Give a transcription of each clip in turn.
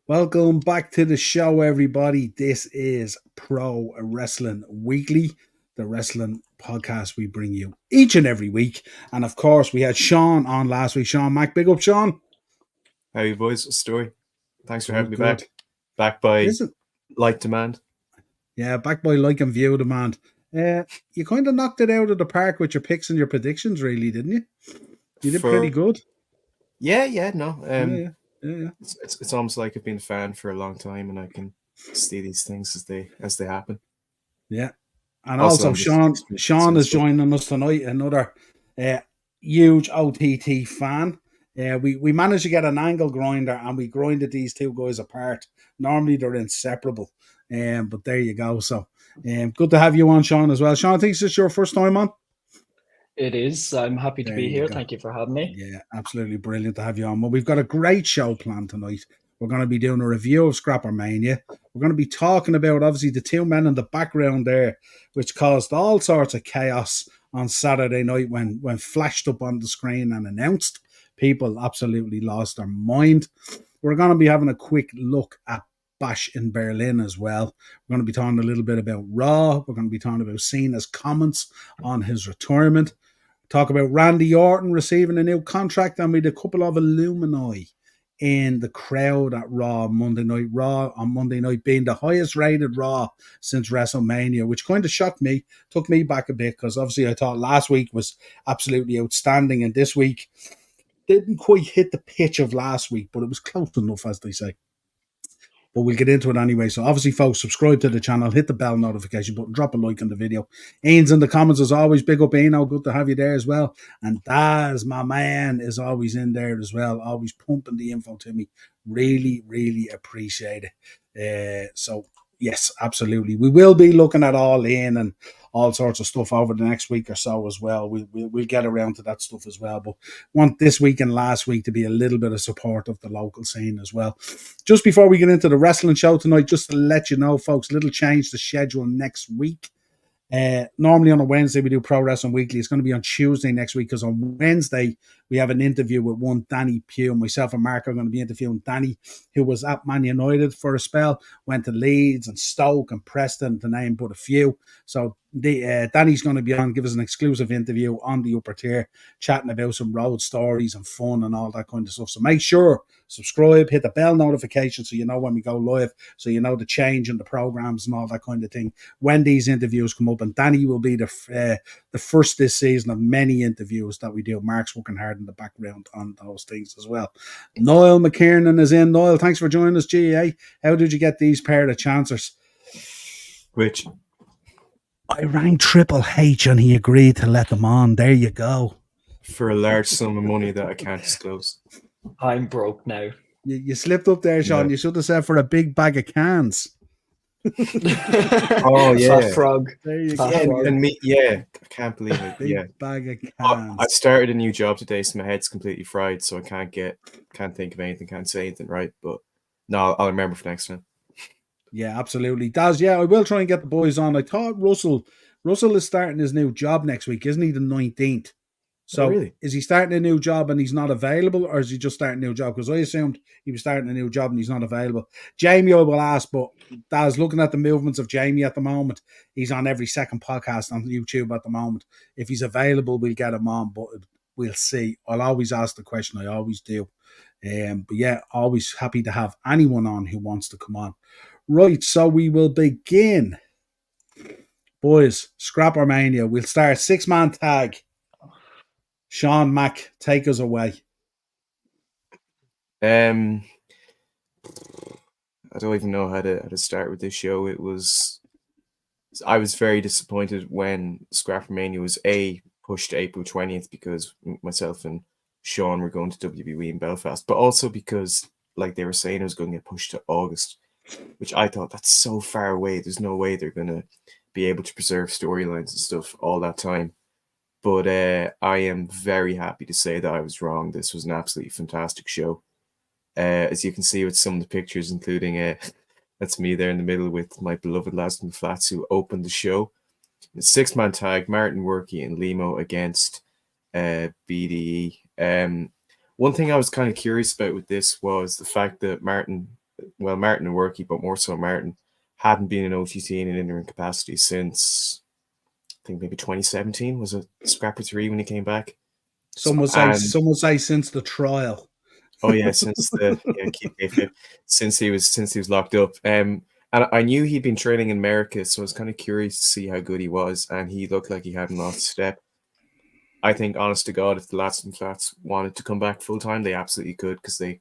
Welcome back to the show, everybody. This is Pro Wrestling Weekly, the wrestling podcast we bring you each and every week. And of course, we had Sean on last week. Sean Mac, big up, Sean. How are you boys? What's the story? Thanks for having me Good. back. Back by Listen, like demand. yeah, back by like and view demand. You kind of knocked it out of the park with your picks and your predictions, really, didn't you? You did pretty good. Yeah, no. Yeah. It's almost like I've been a fan for a long time, and I can see these things as they happen. Yeah. And also Sean is joining us tonight, another huge OTT fan. We managed to get an angle grinder and we grinded these two guys apart. Normally they're inseparable. But there you go. So good to have you on, Sean, as well. Sean, I think this is your first time on. It is. I'm happy to be here. Thank you for having me. Yeah, absolutely brilliant to have you on. Well, we've got a great show planned tonight. We're going to be doing a review of ScrapperMania. We're going to be talking about, obviously, the two men in the background there, which caused all sorts of chaos on Saturday night when flashed up on the screen and announced. People absolutely lost their mind. We're going to be having a quick look at Bash in Berlin as well. We're going to be talking a little bit about Raw. We're going to be talking about Cena's comments on his retirement. Talk about Randy Orton receiving a new contract, and with a couple of alumni in the crowd at Raw Monday Night. Raw on Monday night being the highest rated Raw since WrestleMania, which kind of shocked me, took me back a bit, because obviously I thought last week was absolutely outstanding, and this week didn't quite hit the pitch of last week, but it was close enough, as they say. But we'll get into it anyway. So obviously, folks, subscribe to the channel, hit the bell notification button, drop a like on the video. Ian's in the comments as always. Big up, Ian. Good to have you there as well. And Daz, my man, is always in there as well, always pumping the info to me. Really, really appreciate it. So, yes, absolutely. We will be looking at All In and all sorts of stuff over the next week or so as well. We'll get around to that stuff as well. But want this week and last week to be a little bit of support of the local scene as well. Just before we get into the wrestling show tonight, just to let you know, folks, little change to schedule next week. Normally on a Wednesday we do Pro Wrestling Weekly. It's going to be on Tuesday next week, because on Wednesday we have an interview with one Danny Pugh. Myself and Mark are going to be interviewing Danny, who was at Man United for a spell, went to Leeds and Stoke and Preston, to name but a few. So Danny's going to be on, give us an exclusive interview on the upper tier, chatting about some road stories and fun and all that kind of stuff. So make sure, subscribe, hit the bell notification so you know when we go live, so you know the change in the programs and all that kind of thing when these interviews come up. And Danny will be the first this season of many interviews that we do. Mark's working hard in the background on those things as well. Niall McKiernan is in. Niall, thanks for joining us, GA. How did you get these pair of chancers? Which? I rang Triple H and he agreed to let them on. There you go. For a large sum of money that I can't disclose. I'm broke now. You slipped up there, Sean. Yeah. You should have said for a big bag of cans. Oh yeah, Fat frog. There you go. And me, I can't believe it. Big bag of cans. I started a new job today, so my head's completely fried. So I can't think of anything, can't say anything right. But no, I'll remember for next time. Yeah, absolutely. Daz, I will try and get the boys on. I thought Russell is starting his new job next week, isn't he? The 19th. So really? Is he starting a new job and he's not available, or is he just starting a new job? Because I assumed he was starting a new job and he's not available. Jamie, I will ask, but Daz, looking at the movements of Jamie at the moment, he's on every second podcast on YouTube at the moment. If he's available, we'll get him on, but we'll see. I'll always ask the question. I always do. But yeah, always happy to have anyone on who wants to come on. Right, so we will begin. Boys, ScrapperMania. We'll start 6-man tag. Sean Mac, take us away. I don't even know how to start with this show. I was very disappointed when ScrapperMania was pushed to April 20th, because myself and Sean were going to WWE in Belfast, but also because, like they were saying, it was going to get pushed to August, which I thought, that's so far away. There's no way they're going to be able to preserve storylines and stuff all that time. But I am very happy to say that I was wrong. This was an absolutely fantastic show. As you can see with some of the pictures, including that's me there in the middle with my beloved lads from the flats who opened the show. The 6-man tag, Martin Workey and Limo against BDE. One thing I was kind of curious about with this was the fact that Martin well, Martin and Worky, but more so Martin, hadn't been in OTT in an interim capacity since I think maybe 2017. Was it Scrapper 3 when he came back? Some would say since the trial. Oh yeah, since the keep kayfabe, since he was locked up. And I knew he'd been training in America, so I was kind of curious to see how good he was, and he looked like he hadn't lost a step. I think, honest to God, if the Lads and Flats wanted to come back full time, they absolutely could, because they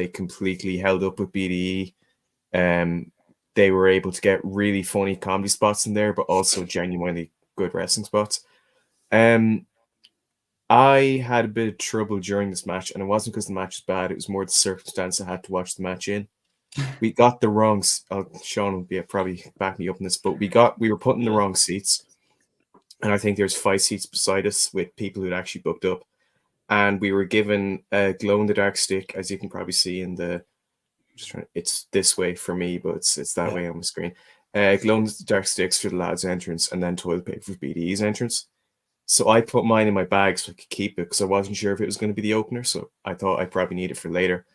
completely held up with BDE. They were able to get really funny comedy spots in there, but also genuinely good wrestling spots. I had a bit of trouble during this match, and it wasn't because the match was bad. It was more the circumstance I had to watch the match in. We got the wrong. Sean will be probably back me up in this, but we were put in the wrong seats, and I think there's 5 seats beside us with people who'd actually booked up, and we were given a glow in the dark stick, as you can probably see in the. It's this way for me, but it's that way on the screen. Glow in the dark sticks for the lads' entrance, and then toilet paper for BDE's entrance. So I put mine in my bag so I could keep it, because I wasn't sure if it was going to be the opener. So I thought I'd probably need it for later.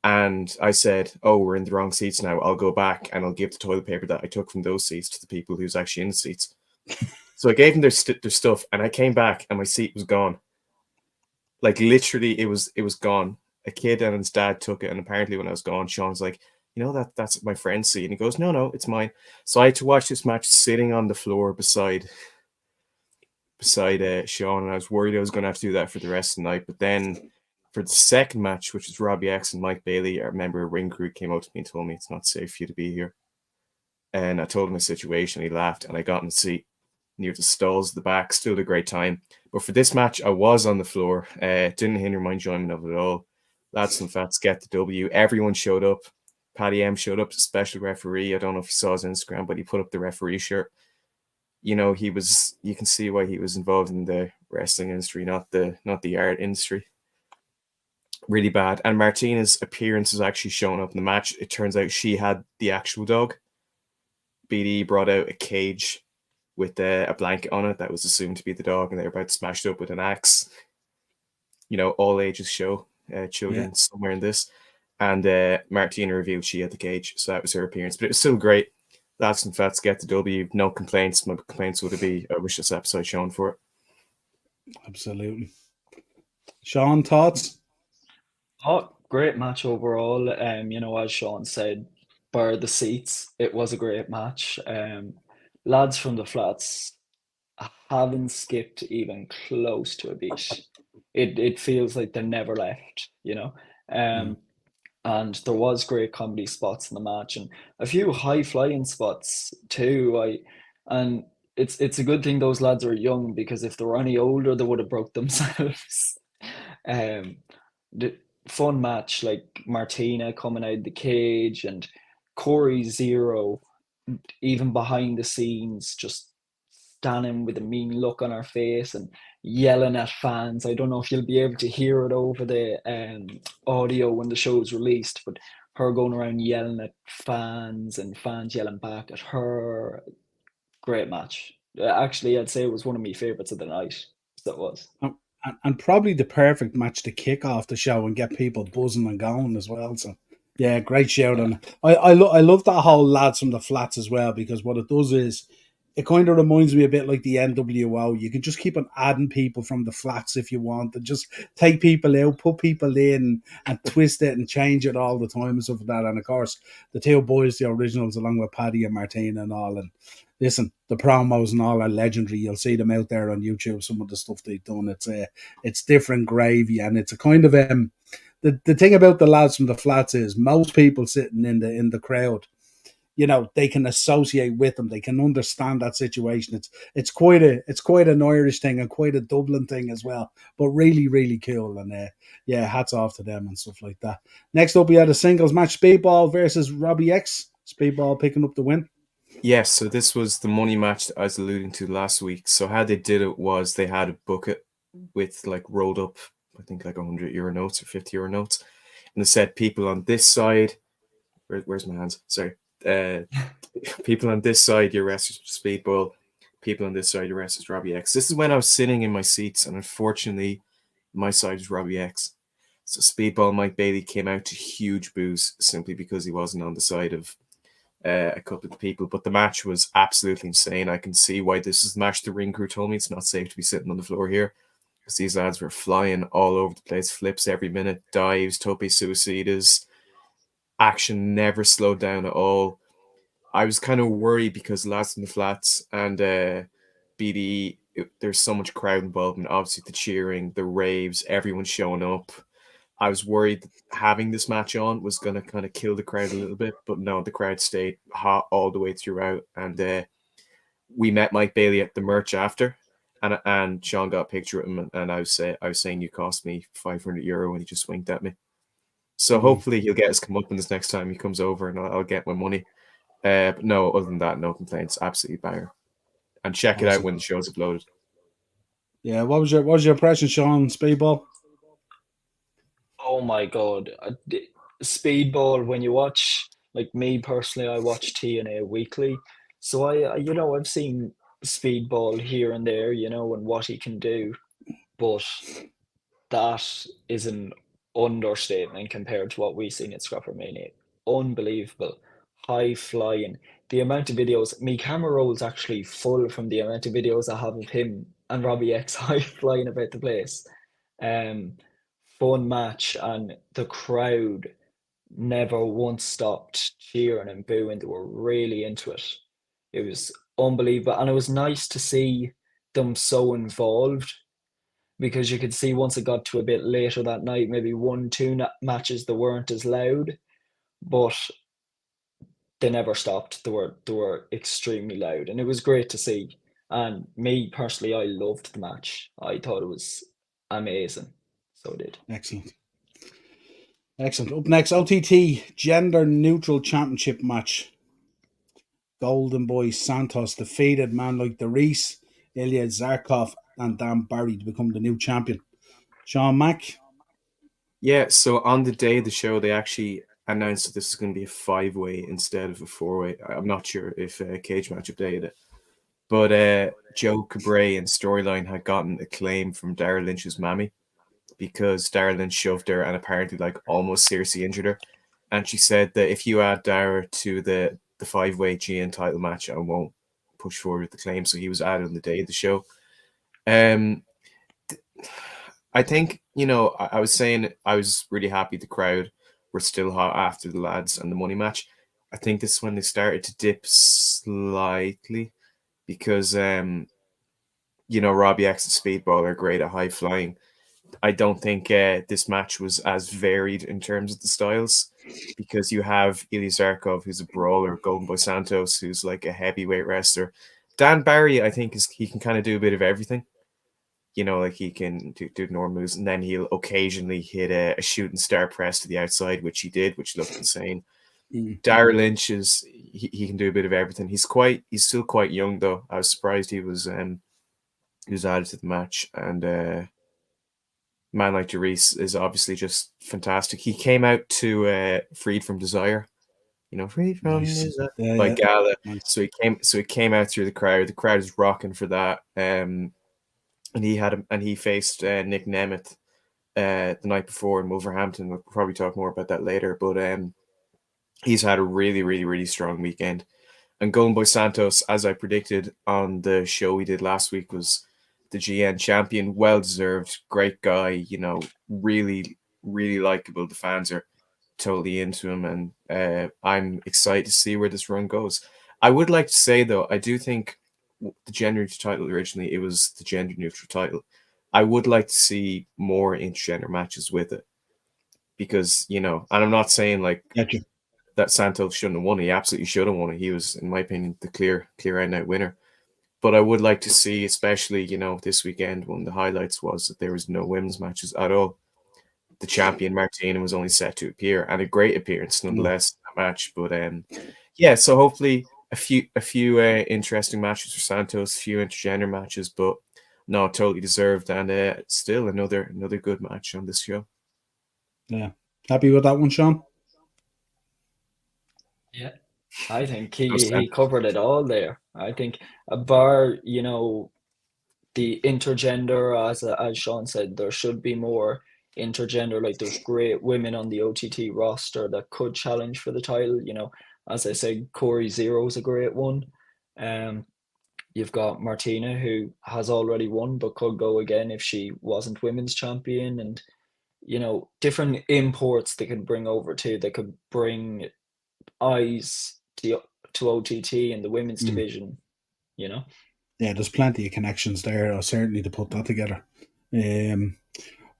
And I said, oh, we're in the wrong seats now. I'll go back and I'll give the toilet paper that I took from those seats to the people who's actually in the seats. So I gave them their stuff, and I came back and my seat was gone. Like literally it was gone. A kid and his dad took it, and apparently when I was gone, Sean's like, that's my friend's seat. And he goes, no, it's mine. So I had to watch this match sitting on the floor beside Sean, and I was worried I was going to have to do that for the rest of the night. But then for the second match, which was Robbie X and Mike Bailey, I remember a ring crew came out to me and told me it's not safe for you to be here. And I told him the situation. He laughed, and I got in the seat near the stalls at the back. Still had a great time. But for this match, I was on the floor. Didn't hinder my enjoyment of it at all. Lads and Fats get the W. Everyone showed up. Paddy M showed up as a special referee. I don't know if you saw his Instagram, but he put up the referee shirt. You can see why he was involved in the wrestling industry, not the art industry. Really bad. And Martina's appearance is actually showing up in the match. It turns out she had the actual dog. BD brought out a cage with a blanket on it that was assumed to be the dog, and they were about to smash it up with an axe. All ages show, children somewhere in this. And Martina revealed she had the cage, so that was her appearance. But it was still great. Lads and Fats get the W. No complaints. My complaints would be, I wish this episode shown for it. Absolutely. Sean, thoughts? Oh, great match overall. As Sean said, bar the seats, it was a great match. Lads from the Flats haven't skipped even close to a beat. It feels like they never left, and there was great comedy spots in the match and a few high flying spots too. And it's a good thing those lads are young, because if they were any older, they would have broke themselves. The fun match, like Martina coming out of the cage and Corey Zero, even behind the scenes, just standing with a mean look on her face and yelling at fans. I don't know if you'll be able to hear it over the audio when the show's released, but her going around yelling at fans and fans yelling back at her. Great match. Actually, I'd say it was one of my favourites of the night. That was. And probably the perfect match to kick off the show and get people buzzing and going as well. So, yeah, great shout. And I love that whole Lads from the Flats as well, because what it does is it kind of reminds me a bit like the NWO. You can just keep on adding people from the Flats if you want, and just take people out, put people in, and twist it and change it all the time and stuff like that. And of course, the two boys, the originals, along with Paddy and Martina and all. And listen, the promos and all are legendary. You'll see them out there on YouTube. Some of the stuff they've done, it's different gravy, and it's a kind of the thing about the Lads from the Flats is most people sitting in the crowd, they can associate with them. They can understand that situation. It's quite an Irish thing and quite a Dublin thing as well, but really, really cool. And hats off to them and stuff like that. Next up, we had a singles match, Speedball versus Robbie X. Speedball picking up the win. Yes, so this was the money match that I was alluding to last week. So how they did it was they had a bucket with like rolled up, I think like €100 notes or €50 notes. And they said people on this side, where's my hands? Sorry. People on this side, your rest is Speedball. People on this side, your rest is Robbie X. This is when I was sitting in my seats, and unfortunately, my side is Robbie X. So Speedball Mike Bailey came out to huge boos simply because he wasn't on the side of a couple of the people. But the match was absolutely insane. I can see why this is the match. The ring crew told me it's not safe to be sitting on the floor here, because these lads were flying all over the place, flips every minute, dives, tope suicidas. Action never slowed down at all. I was kind of worried because Lads in the Flats and BDE, there's so much crowd involvement. Obviously, the cheering, the raves, everyone showing up. I was worried that having this match on was going to kind of kill the crowd a little bit, but no, the crowd stayed hot all the way throughout. And we met Mike Bailey at the merch after, and Sean got a picture of him, and I was saying you cost me €500, and he just winked at me. So hopefully he'll get his comeuppance next time he comes over, and I'll get my money. But no, other than that, no complaints. Absolutely banger. And check it out when the show's uploaded. Yeah, what was your impression, Sean? Speedball? Oh my god, Speedball. When you watch, like me personally, I watch TNA weekly, so I've seen Speedball here and there, and what he can do, but that is an understatement compared to what we've seen at ScrapperMania. Unbelievable, high flying. The amount of videos, me camera roll's actually full from the amount of videos I have of him and Robbie X high flying about the place. Um, Fun match, and the crowd never once stopped cheering and booing. They were really into it. It was unbelievable, and it was nice to see them so involved, because you could see once it got to a bit later that night, maybe 1, 2 matches that weren't as loud, but they never stopped. They were extremely loud, and it was great to see. And me personally, I loved the match. I thought it was amazing. So I did. Excellent. Up next, OTT Gender Neutral Championship match. Golden Boy Santos defeated man like the Reese, Ilya Zarkov, and Dan Barry to become the new champion. Sean Mack? Yeah, so on the day of the show, they actually announced that this is going to be a 5-way instead of a 4-way. I'm not sure if Cage Match updated it. But Joe Cabray and Storyline had gotten acclaim from Dara Lynch's mammy, because Dara Lynch shoved her and apparently almost seriously injured her. And she said that if you add Dara to the 5-way GN title match, I won't push forward with the claim. So he was added on the day of the show. I think, I was saying I was really happy the crowd were still hot after the lads and the money match. I think this is when they started to dip slightly, because Robbie X and Speedball are great at high flying. I don't think this match was as varied in terms of the styles, because you have Ilya Zarkov, who's a brawler, Golden Boy Santos, who's like a heavyweight wrestler. Dan Barry, I think, he can kind of do a bit of everything. He can do normal moves, and then he'll occasionally hit a shooting star press to the outside, which he did, which looked insane. Dara Lynch he can do a bit of everything. He's still quite young though. I was surprised he was added to the match, and man like Jerice is obviously just fantastic. He came out to Freed from Desire, Freed from Desire by Gala. Nice. So he came out through the crowd. The crowd is rocking for that. And he faced Nick Nemeth the night before in Wolverhampton. We'll probably talk more about that later, but he's had a really, really, really strong weekend. And Golden Boy Santos, as I predicted on the show we did last week, was the GN champion. Well deserved, great guy, really, really likable. The fans are totally into him, and I'm excited to see where this run goes. I would like to say, though, I do think the gender neutral title, originally it was the gender neutral title. I would like to see more intergender matches with it, because and I'm not saying that Santos shouldn't have won. He absolutely should have won it. He was, in my opinion, the clear out winner. But I would like to see, especially this weekend, one of the highlights was that there was no women's matches at all. The champion Martina was only set to appear, and a great appearance nonetheless in that match. But yeah, so hopefully a few interesting matches for Santos, a few intergender matches, but no, totally deserved, and still another good match on this show. Yeah, happy with that one, Sean? Yeah, I think he covered it all there. I think a bar, the intergender, as Sean said, there should be more. intergender. Like there's great women on the OTT roster that could challenge for the title. You know, as I said, Corey Zero's a great one. Um, you've got Martina, who has already won but could go again if she wasn't women's champion, and you know, different imports they could bring over too. They could bring eyes to OTT in the women's division. You know. Yeah, there's plenty of connections there, certainly, to put that together.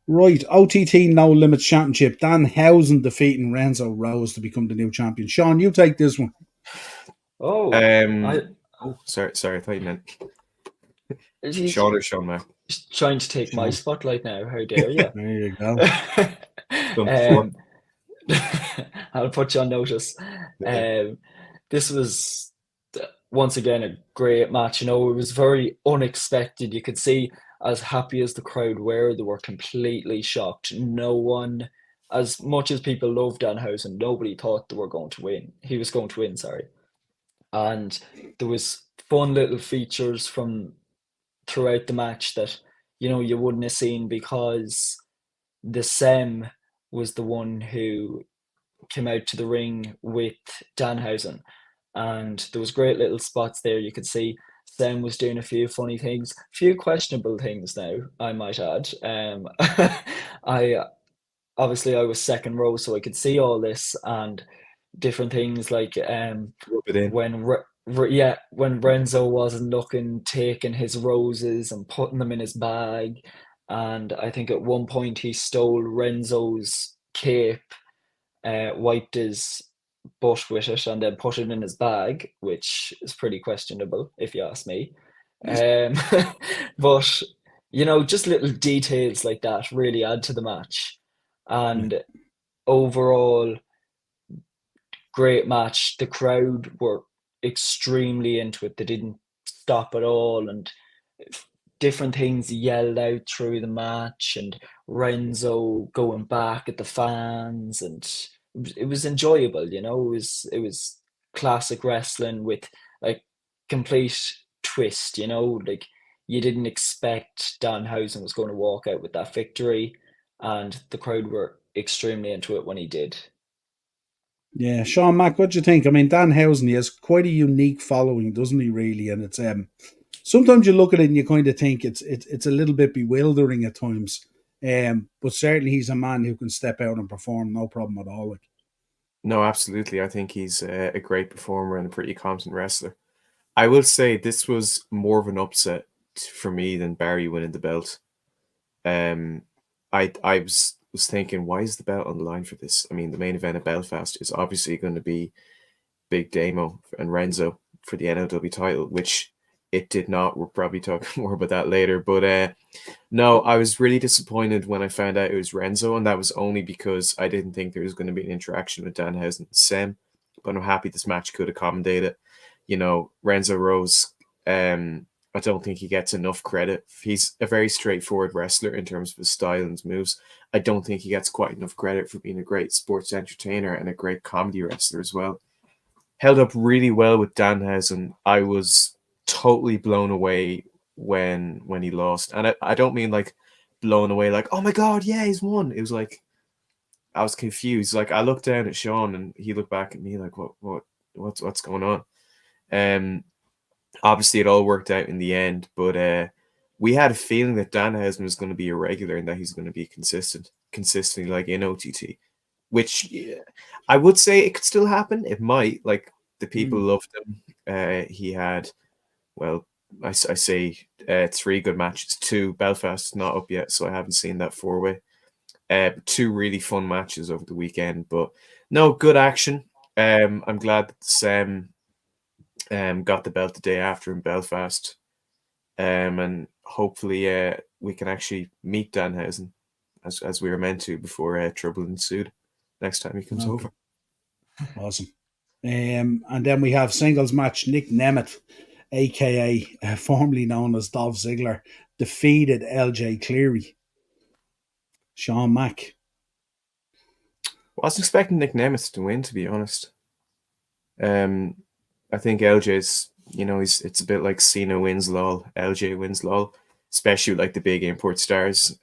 Right, OTT No Limits Championship. Danhausen defeating Renzo Rose to become the new champion. Sean, you take this one. Oh, sorry, I thought you meant he's Sean or Sean Mac. trying to take my spotlight now. How dare you? There you go. I'll put you on notice. This was once again a great match. You know, it was very unexpected. You could see, as happy as the crowd were, they were completely shocked. No one, as much as people loved Danhausen, nobody thought they were going to win. He was going to win, sorry. And there was fun little features from throughout the match that, you know, you wouldn't have seen, because the Sem was the one who came out to the ring with Danhausen, and there was great little spots there. You could see Sem was doing a few funny things, a few questionable things now, I might add. I was second row, so I could see all this, and different things like when Renzo wasn't looking, taking his roses and putting them in his bag, and I think at one point he stole Renzo's cape, wiped his butt with it, and then put it in his bag, which is pretty questionable if you ask me. But you know, just little details like that really add to the match, and overall great match. The crowd were extremely into it. They didn't stop at all, and different things yelled out through the match, and Renzo going back at the fans, and it was enjoyable. You know, it was classic wrestling with a complete twist. You know, like you didn't expect Danhausen was going to walk out with that victory, and the crowd were extremely into it when he did. Yeah, Sean Mack, what do you think? I mean, Danhausen, he has quite a unique following, doesn't he? Really, and it's sometimes you look at it and you kind of think it's a little bit bewildering at times. But certainly he's a man who can step out and perform, no problem at all. Like. No, absolutely. I think he's a great performer and a pretty competent wrestler. I will say this was more of an upset for me than Barry winning the belt. I was thinking, why is the belt on the line for this? I mean, the main event at Belfast is obviously going to be Big Damo and Renzo for the NLW title, which it did not. We'll probably talk more about that later. But no, I was really disappointed when I found out it was Renzo, and that was only because I didn't think there was going to be an interaction with Danhausen and Sem. But I'm happy this match could accommodate it. You know, Renzo Rose, I don't think he gets enough credit. He's a very straightforward wrestler in terms of his style and his moves. I don't think he gets quite enough credit for being a great sports entertainer and a great comedy wrestler as well. Held up really well with Danhausen. I was totally blown away when he lost. And I don't mean like blown away like, oh my God, yeah, he's won. It was like, I was confused. Like I looked down at Sean and he looked back at me like, what's going on? Obviously it all worked out in the end, but we had a feeling that Danhausen was going to be a regular and that he's going to be consistently like in OTT, which I would say it could still happen. It might. Like the people loved him. He had, well, I say 3 good matches. 2 Belfast is not up yet, so I haven't seen that 4-way. 2 really fun matches over the weekend, but no, good action. I'm glad that Sam got the belt the day after in Belfast, and hopefully we can actually meet Danhausen as we were meant to before trouble ensued next time he comes over. Awesome. And then we have singles match. Nick Neemo, aka formerly known as Dolph Ziggler, defeated LJ Cleary. Sean Mack. Wasn't expecting Nick Neemo to win, to be honest. I think LJ's, you know, it's a bit like Cena wins lol, LJ wins lol, especially with like the big import stars.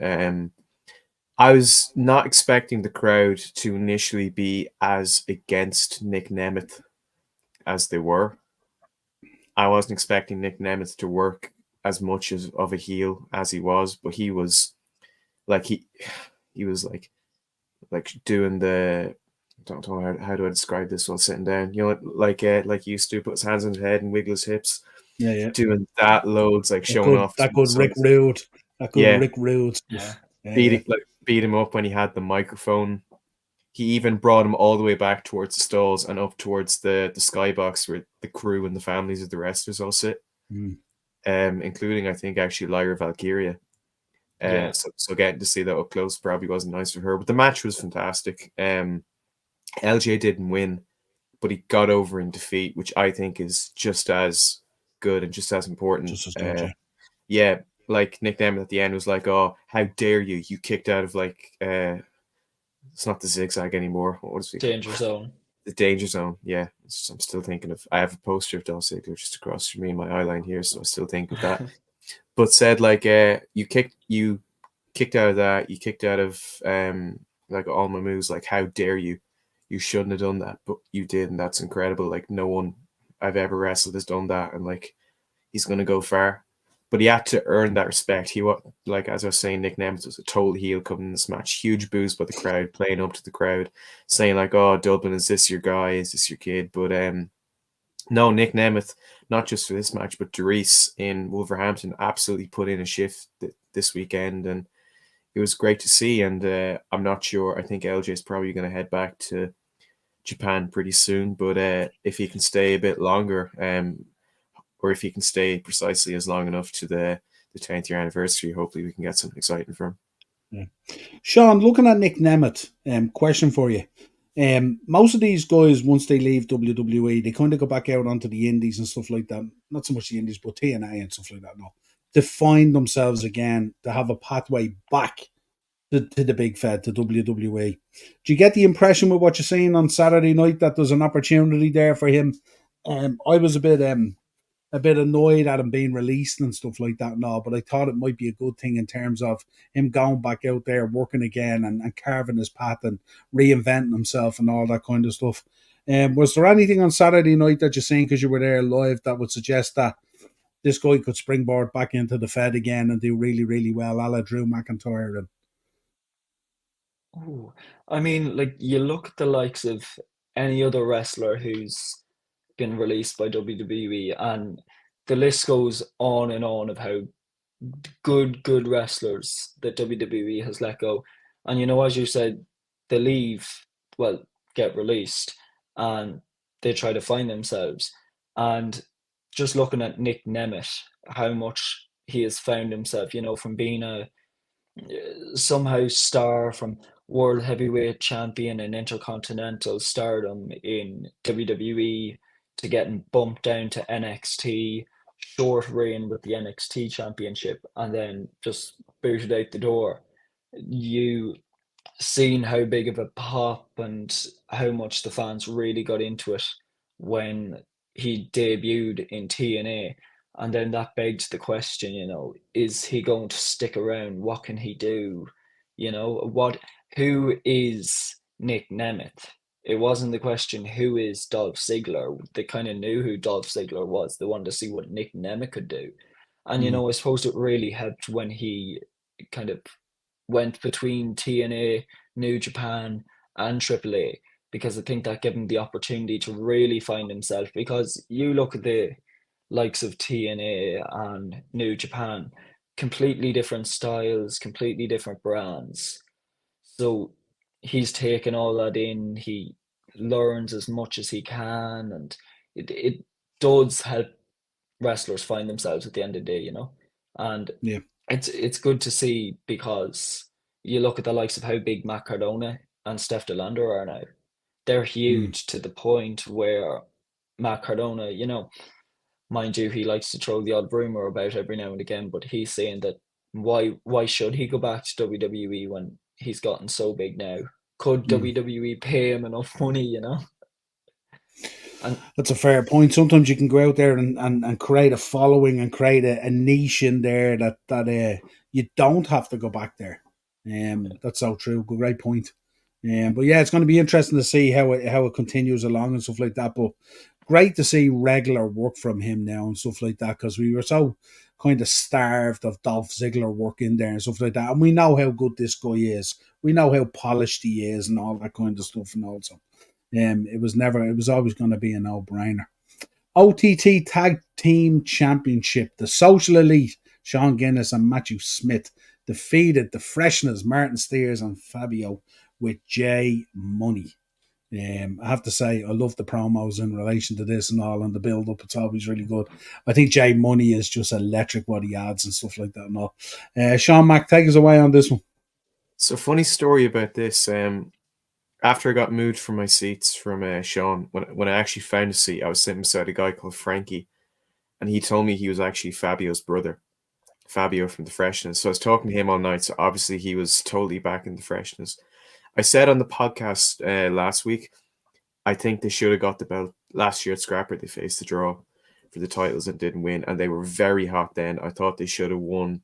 I was not expecting the crowd to initially be as against Nick Nemeth as they were. I wasn't expecting Nick Nemeth to work as much of a heel as he was, but he was like he was like doing the, I don't know how do I describe this while sitting down. You know, like he used to put his hands on his head and wiggle his hips, Yeah. doing that loads, like showing off. That good Rick So Rude. That good yeah, Rick Rude Yeah. stuff. Yeah. beat him up when he had the microphone. He even brought him all the way back towards the stalls and up towards the skybox where the crew and the families of the wrestlers all sit, including I think actually Lyra Valkyria. Yeah. So getting to see that up close probably wasn't nice for her, but the match was fantastic. LJ didn't win, but he got over in defeat, which I think is just as good and just as important. Just as good, yeah. Yeah, like Nick Nemeth at the end was like, "Oh, how dare you! You kicked out of like it's not the zigzag anymore. What was it? Danger Zone. The danger zone." Yeah, I'm still thinking of. I have a poster of Dolph Ziggler just across from me in my eye line here, so I still think of that. But said like, you kicked out of that. You kicked out of like all my moves. Like, how dare you? You shouldn't have done that, but you did, and that's incredible. Like, no one I've ever wrestled has done that, and like, he's gonna go far. But he had to earn that respect. He was like, as I was saying, Nick Nemeth was a total heel coming in this match. Huge boost by the crowd, playing up to the crowd, saying like, "Oh, Dublin, is this your guy? Is this your kid?" But no, Nick Nemeth, not just for this match, but Doris in Wolverhampton absolutely put in a shift this weekend, and it was great to see. And I'm not sure. I think LJ is probably going to head back to Japan pretty soon, but if he can stay a bit longer, or if he can stay precisely as long enough to the 10th year anniversary, hopefully we can get something exciting from him. Yeah. Sean, looking at Nick Nemeth, question for you. Most of these guys, once they leave WWE, they kind of go back out onto the indies and stuff like that. Not so much the indies, but TNA and stuff like that. No, to find themselves again, to have a pathway back to the big fed, to WWE. Do you get the impression with what you're saying on Saturday night that there's an opportunity there for him? I was a bit annoyed at him being released and stuff like that now, but I thought it might be a good thing in terms of him going back out there, working again and carving his path and reinventing himself and all that kind of stuff. Was there anything on Saturday night that you're saying because you were there live that would suggest that this guy could springboard back into the Fed again and do really, really well, a la Drew McIntyre? Ooh. I mean, like, you look at the likes of any other wrestler who's been released by WWE, and the list goes on and on of how good wrestlers that WWE has let go. And as you said, they leave, well, get released, and they try to find themselves. And just looking at Nick Nemeth, how much he has found himself, from being a somehow star, from world heavyweight champion and intercontinental stardom in WWE, to getting bumped down to NXT, short reign with the NXT championship, and then just booted out the door. You seen how big of a pop and how much the fans really got into it when he debuted in TNA. And then that begs the question, is he going to stick around? What can he do? Who is Nick Nemeth? It wasn't the question, who is Dolph Ziggler? They kind of knew who Dolph Ziggler was. They wanted to see what Nick Nemeth could do. And, I suppose it really helped when he kind of went between TNA, New Japan, and AAA, because I think that gave him the opportunity to really find himself. Because you look at the likes of TNA and New Japan, completely different styles, completely different brands. So he's taken all that in. He learns as much as he can, and it does help wrestlers find themselves at the end of the day, And Yeah. it's good to see, because you look at the likes of how big Matt Cardona and Steph DeLander are now. They're huge to the point where Matt Cardona, mind you, he likes to throw the odd rumor about every now and again, but he's saying that why should he go back to WWE when he's gotten so big now? Could WWE pay him enough money, And that's a fair point. Sometimes you can go out there and create a following and create a niche in there that you don't have to go back there. That's so true. Great point. But yeah, it's going to be interesting to see how it continues along and stuff like that. But great to see regular work from him now and stuff like that, because we were so kind of starved of Dolph Ziggler work in there and stuff like that. And we know how good this guy is. We know how polished he is and all that kind of stuff. And also, it was always going to be a no-brainer. OTT Tag Team Championship. The Social Elite, Sean Guinness and Matthew Smith, defeated the Fresheners, Martin Steers and Fabio, with Jay Money. I have to say, I love the promos in relation to this and all, and the build up. It's always really good. I think Jay Money is just electric, what he adds and stuff like that and all. Sean Mack, take us away on this one. So, funny story about this. After I got moved from my seats from Sean, when I actually found a seat, I was sitting beside a guy called Frankie, and he told me he was actually Fabio's brother, Fabio from the Freshness. So I was talking to him all night. So obviously he was totally back in the Freshness. I said on the podcast last week, I think they should have got the belt last year at Scrapper. They faced the draw for the titles and didn't win, and they were very hot then. I thought they should have won.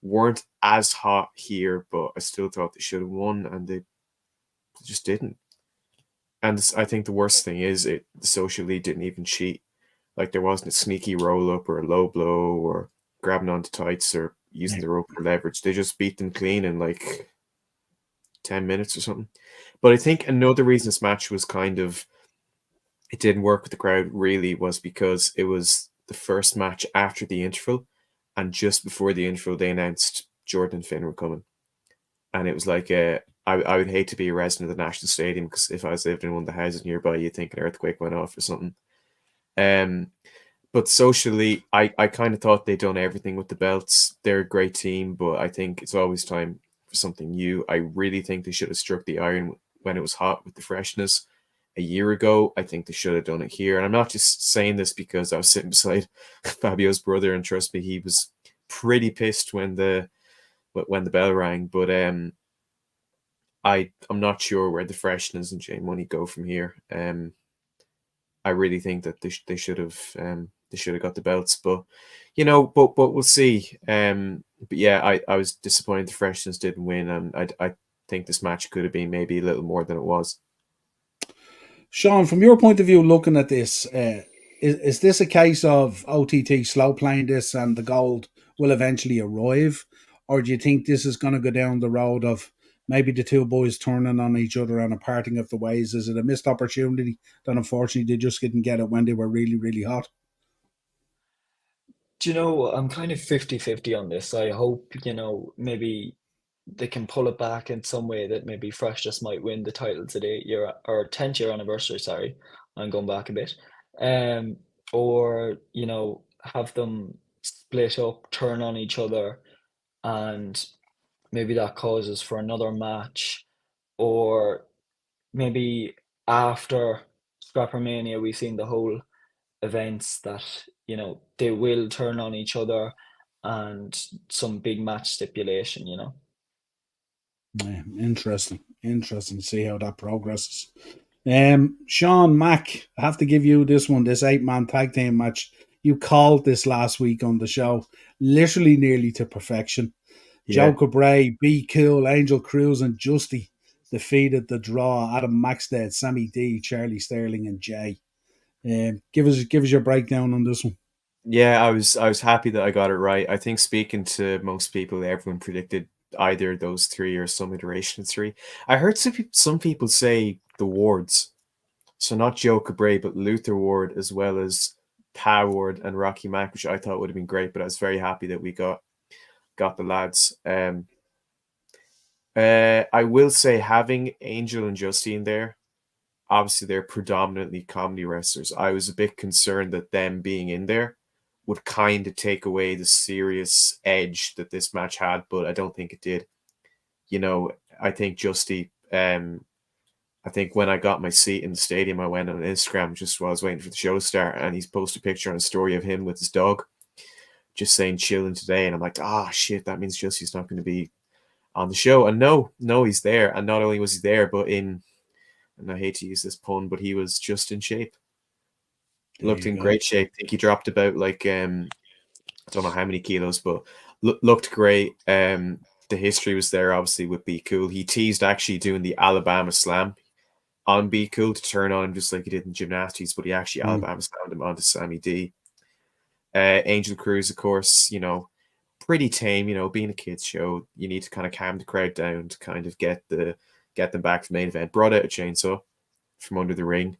Weren't as hot here, but I still thought they should have won, and they just didn't. And I think the worst thing is the Social League didn't even cheat. Like, there wasn't a sneaky roll up or a low blow or grabbing onto tights or using the rope for leverage. They just beat them clean in like 10 minutes or something. But I think another reason this match was it didn't work with the crowd really was because it was the first match after the interval, and just before the interval they announced Jordan and Finn were coming. And it was like I would hate to be a resident of the National Stadium, because if I was living in one of the houses nearby, you'd think an earthquake went off or something. But socially, I kind of thought they'd done everything with the belts. They're a great team, but I think it's always time for something new. I really think they should have struck the iron when it was hot with the Freshness a year ago. I think they should have done it here. And I'm not just saying this because I was sitting beside Fabio's brother, and trust me, he was pretty pissed when the bell rang. But I'm not sure where the Freshness and Jay Money go from here. I really think that they should have got the belts, but but we'll see. But yeah, I was disappointed the Freshness didn't win, and I think this match could have been maybe a little more than it was. Sean, from your point of view, looking at this, is this a case of OTT slow playing this and the gold will eventually arrive, or do you think this is going to go down the road of maybe the two boys turning on each other and a parting of the ways? Is it a missed opportunity that unfortunately they just didn't get it when they were really, really hot? Do you know, I'm kind of 50-50 on this. I hope, maybe they can pull it back in some way, that maybe Fresh just might win the title today, year or 10th year anniversary, sorry. I'm going back a bit. Or, have them split up, turn on each other, and maybe that causes for another match. Or maybe after ScrapperMania, we've seen the whole events that they will turn on each other, and some big match stipulation. Yeah, interesting to see how that progresses. Sean Mack, I have to give you this one, this 8-man tag team match. You called this last week on the show, literally nearly to perfection. Yeah. Joe Cabray, Be Cool, Angel Cruz, and Justy defeated the draw. Adam Maxted, Sammy D, Charlie Sterling, and Jay. Give us your breakdown on this one. Yeah, I was happy that I got it right. I think, speaking to most people, everyone predicted either those three or some iteration of three. I heard some people say the Wards, so not Joe Cabray, but Luther Ward, as well as Pa Ward and Rocky Mack, which I thought would have been great. But I was very happy that we got the lads. I will say, having Angel and Justine there, obviously they're predominantly comedy wrestlers. I was a bit concerned that them being in there would kind of take away the serious edge that this match had, but I don't think it did. I think Justy, I think when I got my seat in the stadium, I went on Instagram just while I was waiting for the show to start, and he's posted a picture on a story of him with his dog, just saying chilling today. And I'm like, shit, that means Justy's not going to be on the show. And no, he's there. And not only was he there, but and I hate to use this pun, but he was just in shape. Looked in great shape. I think he dropped about I don't know how many kilos, but looked great. the history was there, obviously, with Be Cool. He teased actually doing the Alabama Slam on Be Cool to turn on him just like he did in gymnastics, but he actually Alabama slammed him onto Sammy D. Angel Cruz, of course, pretty tame. Being a kids show, you need to kind of calm the crowd down to kind of get them back to the main event. Brought out a chainsaw from under the ring,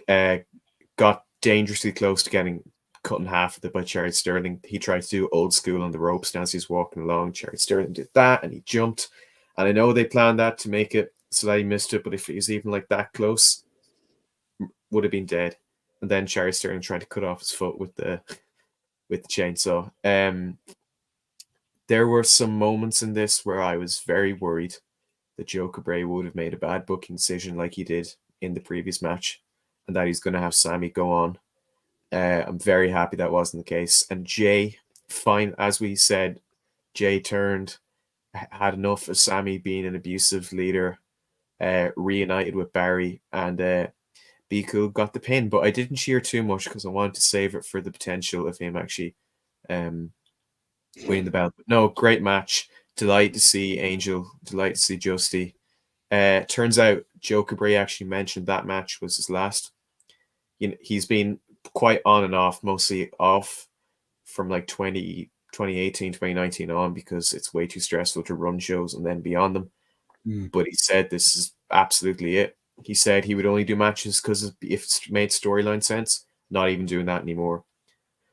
got dangerously close to getting cut in half by Jared Sterling. He tried to do old school on the ropes as he's walking along. Jared Sterling did that and he jumped. And I know they planned that to make it so that he missed it, but if he was even like that close, would have been dead. And then Jared Sterling tried to cut off his foot with the chainsaw. There were some moments in this where I was very worried that Joe Cabret would have made a bad booking decision like he did in the previous match, and that he's going to have Sammy go on. I'm very happy that wasn't the case. And Jay, fine, as we said, Jay had enough of Sammy being an abusive leader, reunited with Barry, and Be Cool got the pin. But I didn't cheer too much because I wanted to save it for the potential of him actually winning the belt. But no, great match. Delighted to see Angel. Delighted to see Justy. Turns out Joe Cabret actually mentioned that match was his last. He's been quite on and off, mostly off from like 2018, 2019 on, because it's way too stressful to run shows and then be on them. But he said this is absolutely it. He said he would only do matches because if it made storyline sense, not even doing that anymore.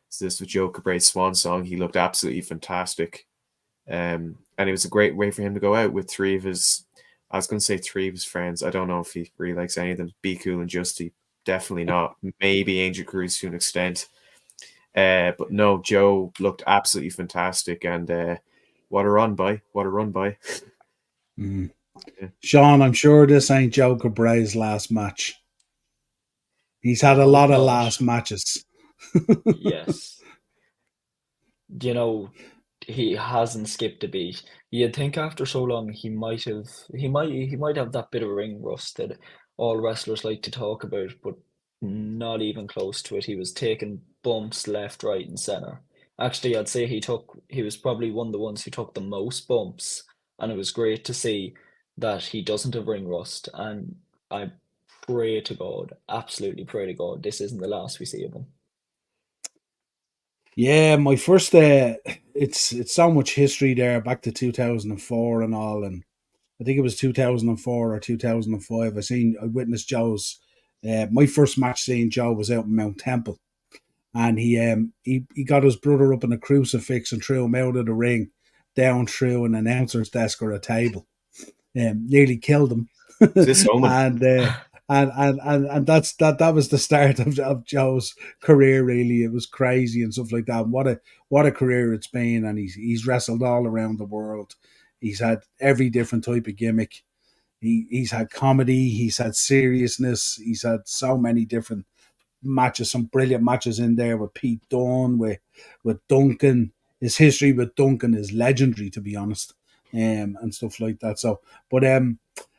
So this was Joe Cabret's swan song. He looked absolutely fantastic. And it was a great way for him to go out with three of his friends. I don't know if he really likes any of them. Be Cool and Justy. Definitely not. Maybe Angel Cruz to an extent. But no, Joe looked absolutely fantastic. And what a run by. Yeah. Sean, I'm sure this ain't Joe Cabret's last match. He's had a lot of last matches. Yes. He hasn't skipped a beat. You'd think after so long he might have that bit of ring rust that all wrestlers like to talk about, but not even close to it. He was taking bumps left, right, and center. Actually, I'd say he was probably one of the ones who took the most bumps, and it was great to see that he doesn't have ring rust. And I pray to God, absolutely pray to God, this isn't the last we see of him. Yeah, my first it's so much history there back to 2004 and all, and I think it was 2004 or 2005. I witnessed Joe's my first match seeing Joe was out in Mount Temple, and he got his brother up in a crucifix and threw him out of the ring, down through an announcer's desk or a table, nearly killed him. This and that was the start of Joe's career. Really, it was crazy and stuff like that. What a career it's been, and he's wrestled all around the world. He's had every different type of gimmick. He's had comedy. He's had seriousness. He's had so many different matches. Some brilliant matches in there with Pete Dunne, with Duncan. His history with Duncan is legendary, to be honest, and stuff like that. So, but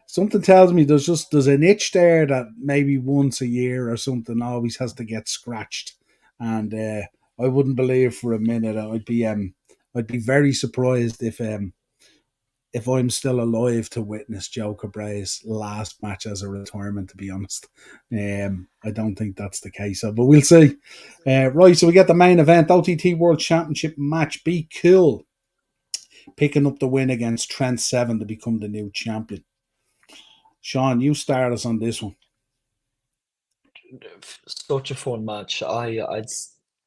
something tells me there's an itch there that maybe once a year or something always has to get scratched, and I wouldn't believe for a minute. I'd be very surprised if I'm still alive to witness Joe Cabret's last match as a retirement. To be honest, I don't think that's the case. But we'll see. Right, so we get the main event: OTT World Championship match. Be Cool picking up the win against Trent Seven to become the new champion. Sean, you start us on this one. Such a fun match. I'd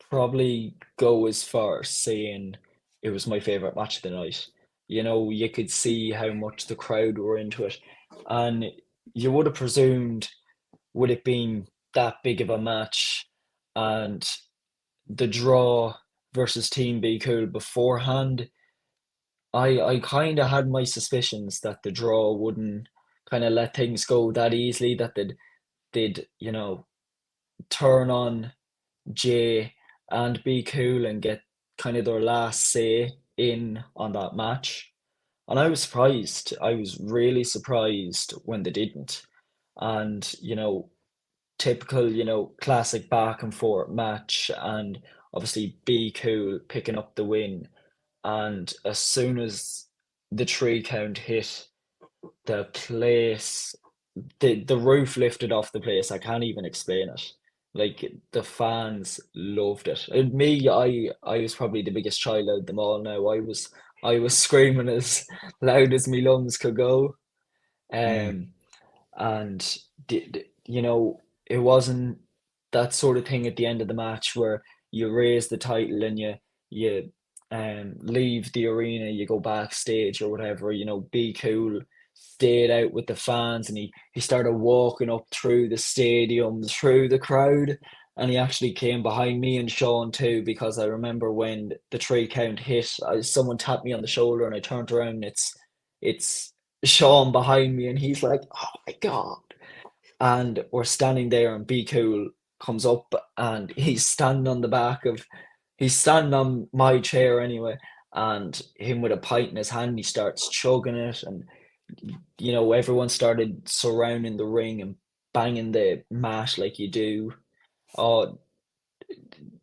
probably go as far as saying it was my favorite match of the night. You could see how much the crowd were into it, and you would have presumed, with it being that big of a match and the draw versus Team Be Cool beforehand, I kind of had my suspicions that the draw wouldn't kind of let things go that easily, that they'd turn on Jay and Be Cool and get kind of their last say in on that match. And I was surprised. I was really surprised when they didn't. And, typical, classic back and forth match, and obviously Be Cool picking up the win. And as soon as the 3 count hit, the place, the roof lifted off the place. I can't even explain it. Like the fans loved it. And me, I was probably the biggest child out of them all. Now I was screaming as loud as my lungs could go. Mm. Um, and it wasn't that sort of thing at the end of the match where you raise the title and you leave the arena, you go backstage or whatever. Be Cool stayed out with the fans, and he started walking up through the stadium, through the crowd, and he actually came behind me and Sean too, because I remember when the 3 count hit, someone tapped me on the shoulder and I turned around, and it's Sean behind me, and he's like, "Oh my God." And we're standing there, and Be Cool comes up, and he's standing on my chair anyway, and him with a pint in his hand, he starts chugging it, and everyone started surrounding the ring and banging the mat like you do. Oh,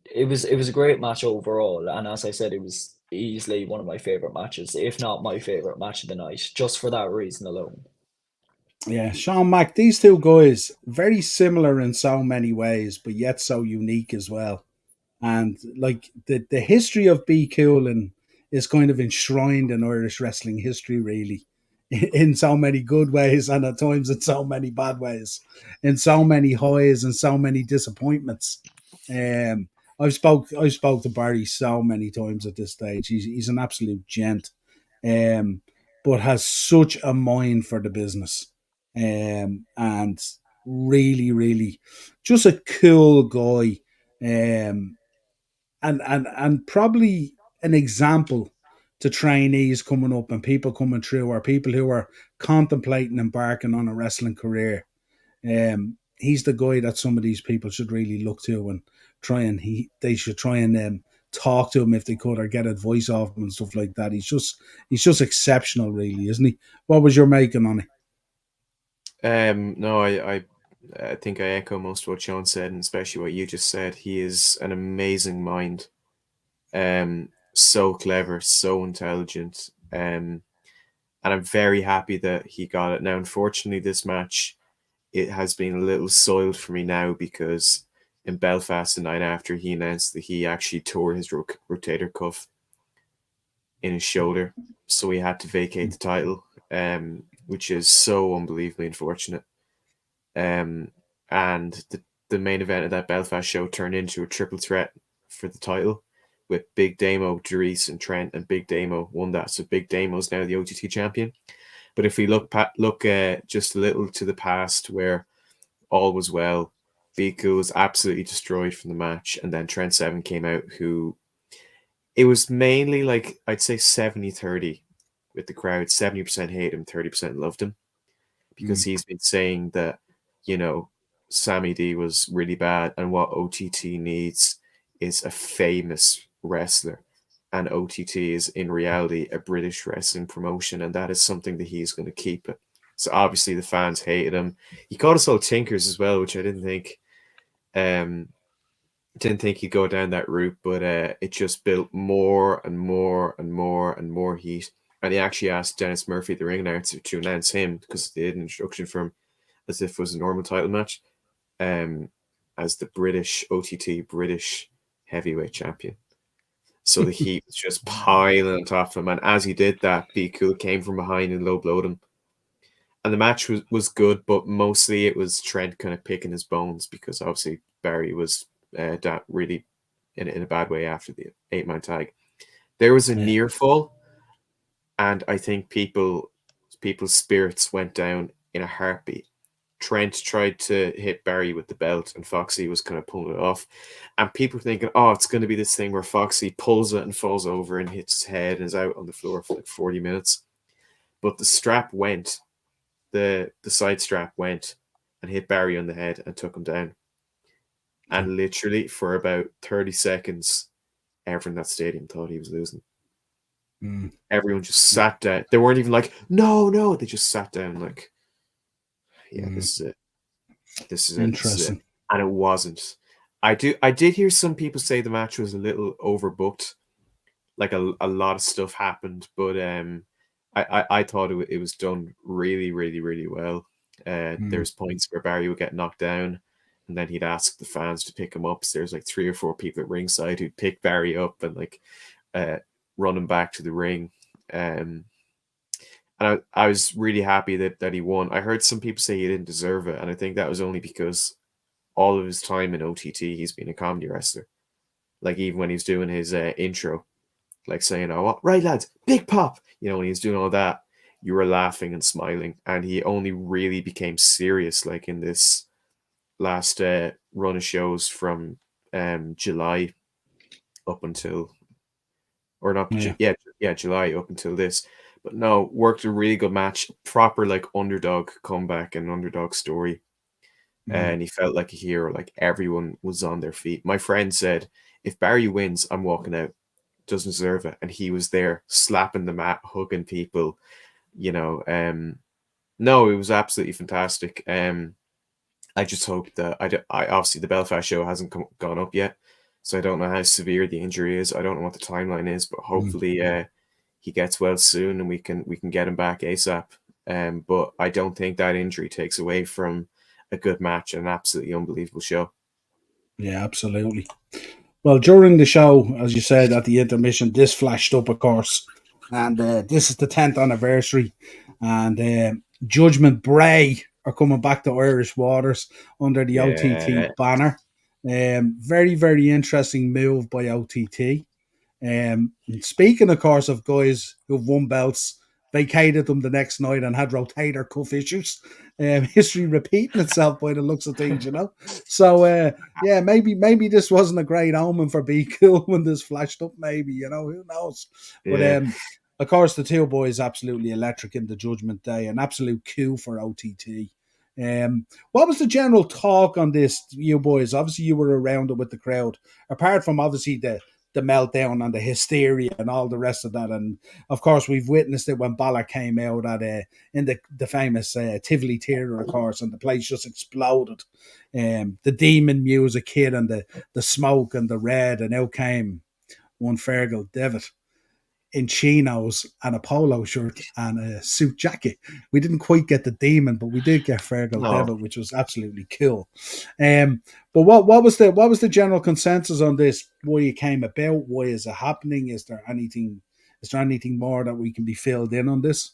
it was a great match overall, and as I said, it was easily one of my favorite matches, if not my favorite match of the night, just for that reason alone. Yeah, Sean Mack, these two guys, very similar in so many ways, but yet so unique as well. And like the history of Be Coolin is kind of enshrined in Irish wrestling history, really, in so many good ways and at times in so many bad ways, in so many highs and so many disappointments. Um, I spoke to Barry so many times at this stage. He's an absolute gent, um, but has such a mind for the business, and really, really, just a cool guy. And probably an example to trainees coming up and people coming through, or people who are contemplating embarking on a wrestling career. He's the guy that some of these people should really look to and they should try and talk to him if they could, or get advice off him and stuff like that. He's just exceptional, really, isn't he? What was your making on it? No, I think I echo most of what Sean said, and especially what you just said. He is an amazing mind. So clever, so intelligent. And I'm very happy that he got it. Now, unfortunately, this match, it has been a little soiled for me now, because in Belfast the night after, he announced that he actually tore his rotator cuff in his shoulder, so he had to vacate the title, which is so unbelievably unfortunate. And the main event of that Belfast show turned into a triple threat for the title, with Big Damo, Dries, and Trent, and Big Damo won that. So Big Damo's now the OTT champion. But if we look just a little to the past, where all was well, Biku was absolutely destroyed from the match, and then Trent Seven came out, who, it was mainly like, I'd say 70-30 with the crowd. 70% hated him, 30% loved him, because Mm. he's been saying that, Sammy D was really bad, and what OTT needs is a famous wrestler. And OTT is in reality a British wrestling promotion, and that is something that he's going to keep it. So obviously the fans hated him. He called us all tinkers as well, which I didn't think he'd go down that route, but it just built more and more and more and more heat. And he actually asked Dennis Murphy, the ring announcer, to announce him, because they did an introduction for him as if it was a normal title match, as the British OTT British heavyweight champion. So the heat was just piling on top of him, and as he did that, Be Cool came from behind and low blowed him. And the match was good, but mostly it was Trent kind of picking his bones, because obviously Barry was really in a bad way after the 8-man tag. There was a Yeah. near fall, and I think people's spirits went down in a heartbeat. Trent tried to hit Barry with the belt, and Foxy was kind of pulling it off. And people were thinking, oh, it's going to be this thing where Foxy pulls it and falls over and hits his head and is out on the floor for like 40 minutes. But the strap went, the side strap went and hit Barry on the head and took him down. And literally for about 30 seconds, everyone in that stadium thought he was losing. Mm. Everyone just sat down. They weren't even like, no. They just sat down like, yeah, this is it. This is it. This is it. Interesting. And it wasn't. I did hear some people say the match was a little overbooked. Like a lot of stuff happened, but I thought it was done really, really, really well. There's points where Barry would get knocked down, and then he'd ask the fans to pick him up. So there's like 3 or 4 people at ringside who'd pick Barry up and like run him back to the ring. And I was really happy that he won. I heard some people say he didn't deserve it, and I think that was only because all of his time in OTT, he's been a comedy wrestler. Like even when he was doing his intro, like saying, "Oh, right, lads, big pop," when he was doing all that, you were laughing and smiling. And he only really became serious like in this last run of shows from July up until, or not, July up until this. But no, worked a really good match, proper like underdog comeback and underdog story. And he felt like a hero, like everyone was on their feet. My friend said, if Barry wins, I'm walking out. Doesn't deserve it. And he was there slapping the mat, hugging people, no, it was absolutely fantastic. I just hope that I obviously the Belfast show hasn't gone up yet, so I don't know how severe the injury is. I don't know what the timeline is, but hopefully he gets well soon and we can get him back ASAP. But I don't think that injury takes away from a good match and an absolutely unbelievable show. Yeah, absolutely. Well, during the show, as you said, at the intermission, this flashed up, of course, and this is the 10th anniversary, and Judgment Bray are coming back to Irish waters under the OTT banner. Very, very interesting move by OTT. Speaking, of course, of guys who've won belts, vacated them the next night and had rotator cuff issues. History repeating itself by the looks of things, So, maybe this wasn't a great omen for Be Cool when this flashed up. Maybe, who knows? Yeah. But of course, the two boys absolutely electric in the Judgment Day, an absolute coup for OTT. What was the general talk on this, you boys? Obviously, you were around it with the crowd. Apart from obviously the meltdown and the hysteria and all the rest of that. And of course, we've witnessed it when Balor came out at in the famous Tivoli Theatre, of course, and the place just exploded. The demon music hit and the smoke and the red, and out came one Fergal Devitt in chinos and a polo shirt and a suit jacket. We didn't quite get the demon, but we did get Fergal Devitt, which was absolutely cool. But what was the general consensus on this? Why it came about? Why is it happening? Is there anything more that we can be filled in on this?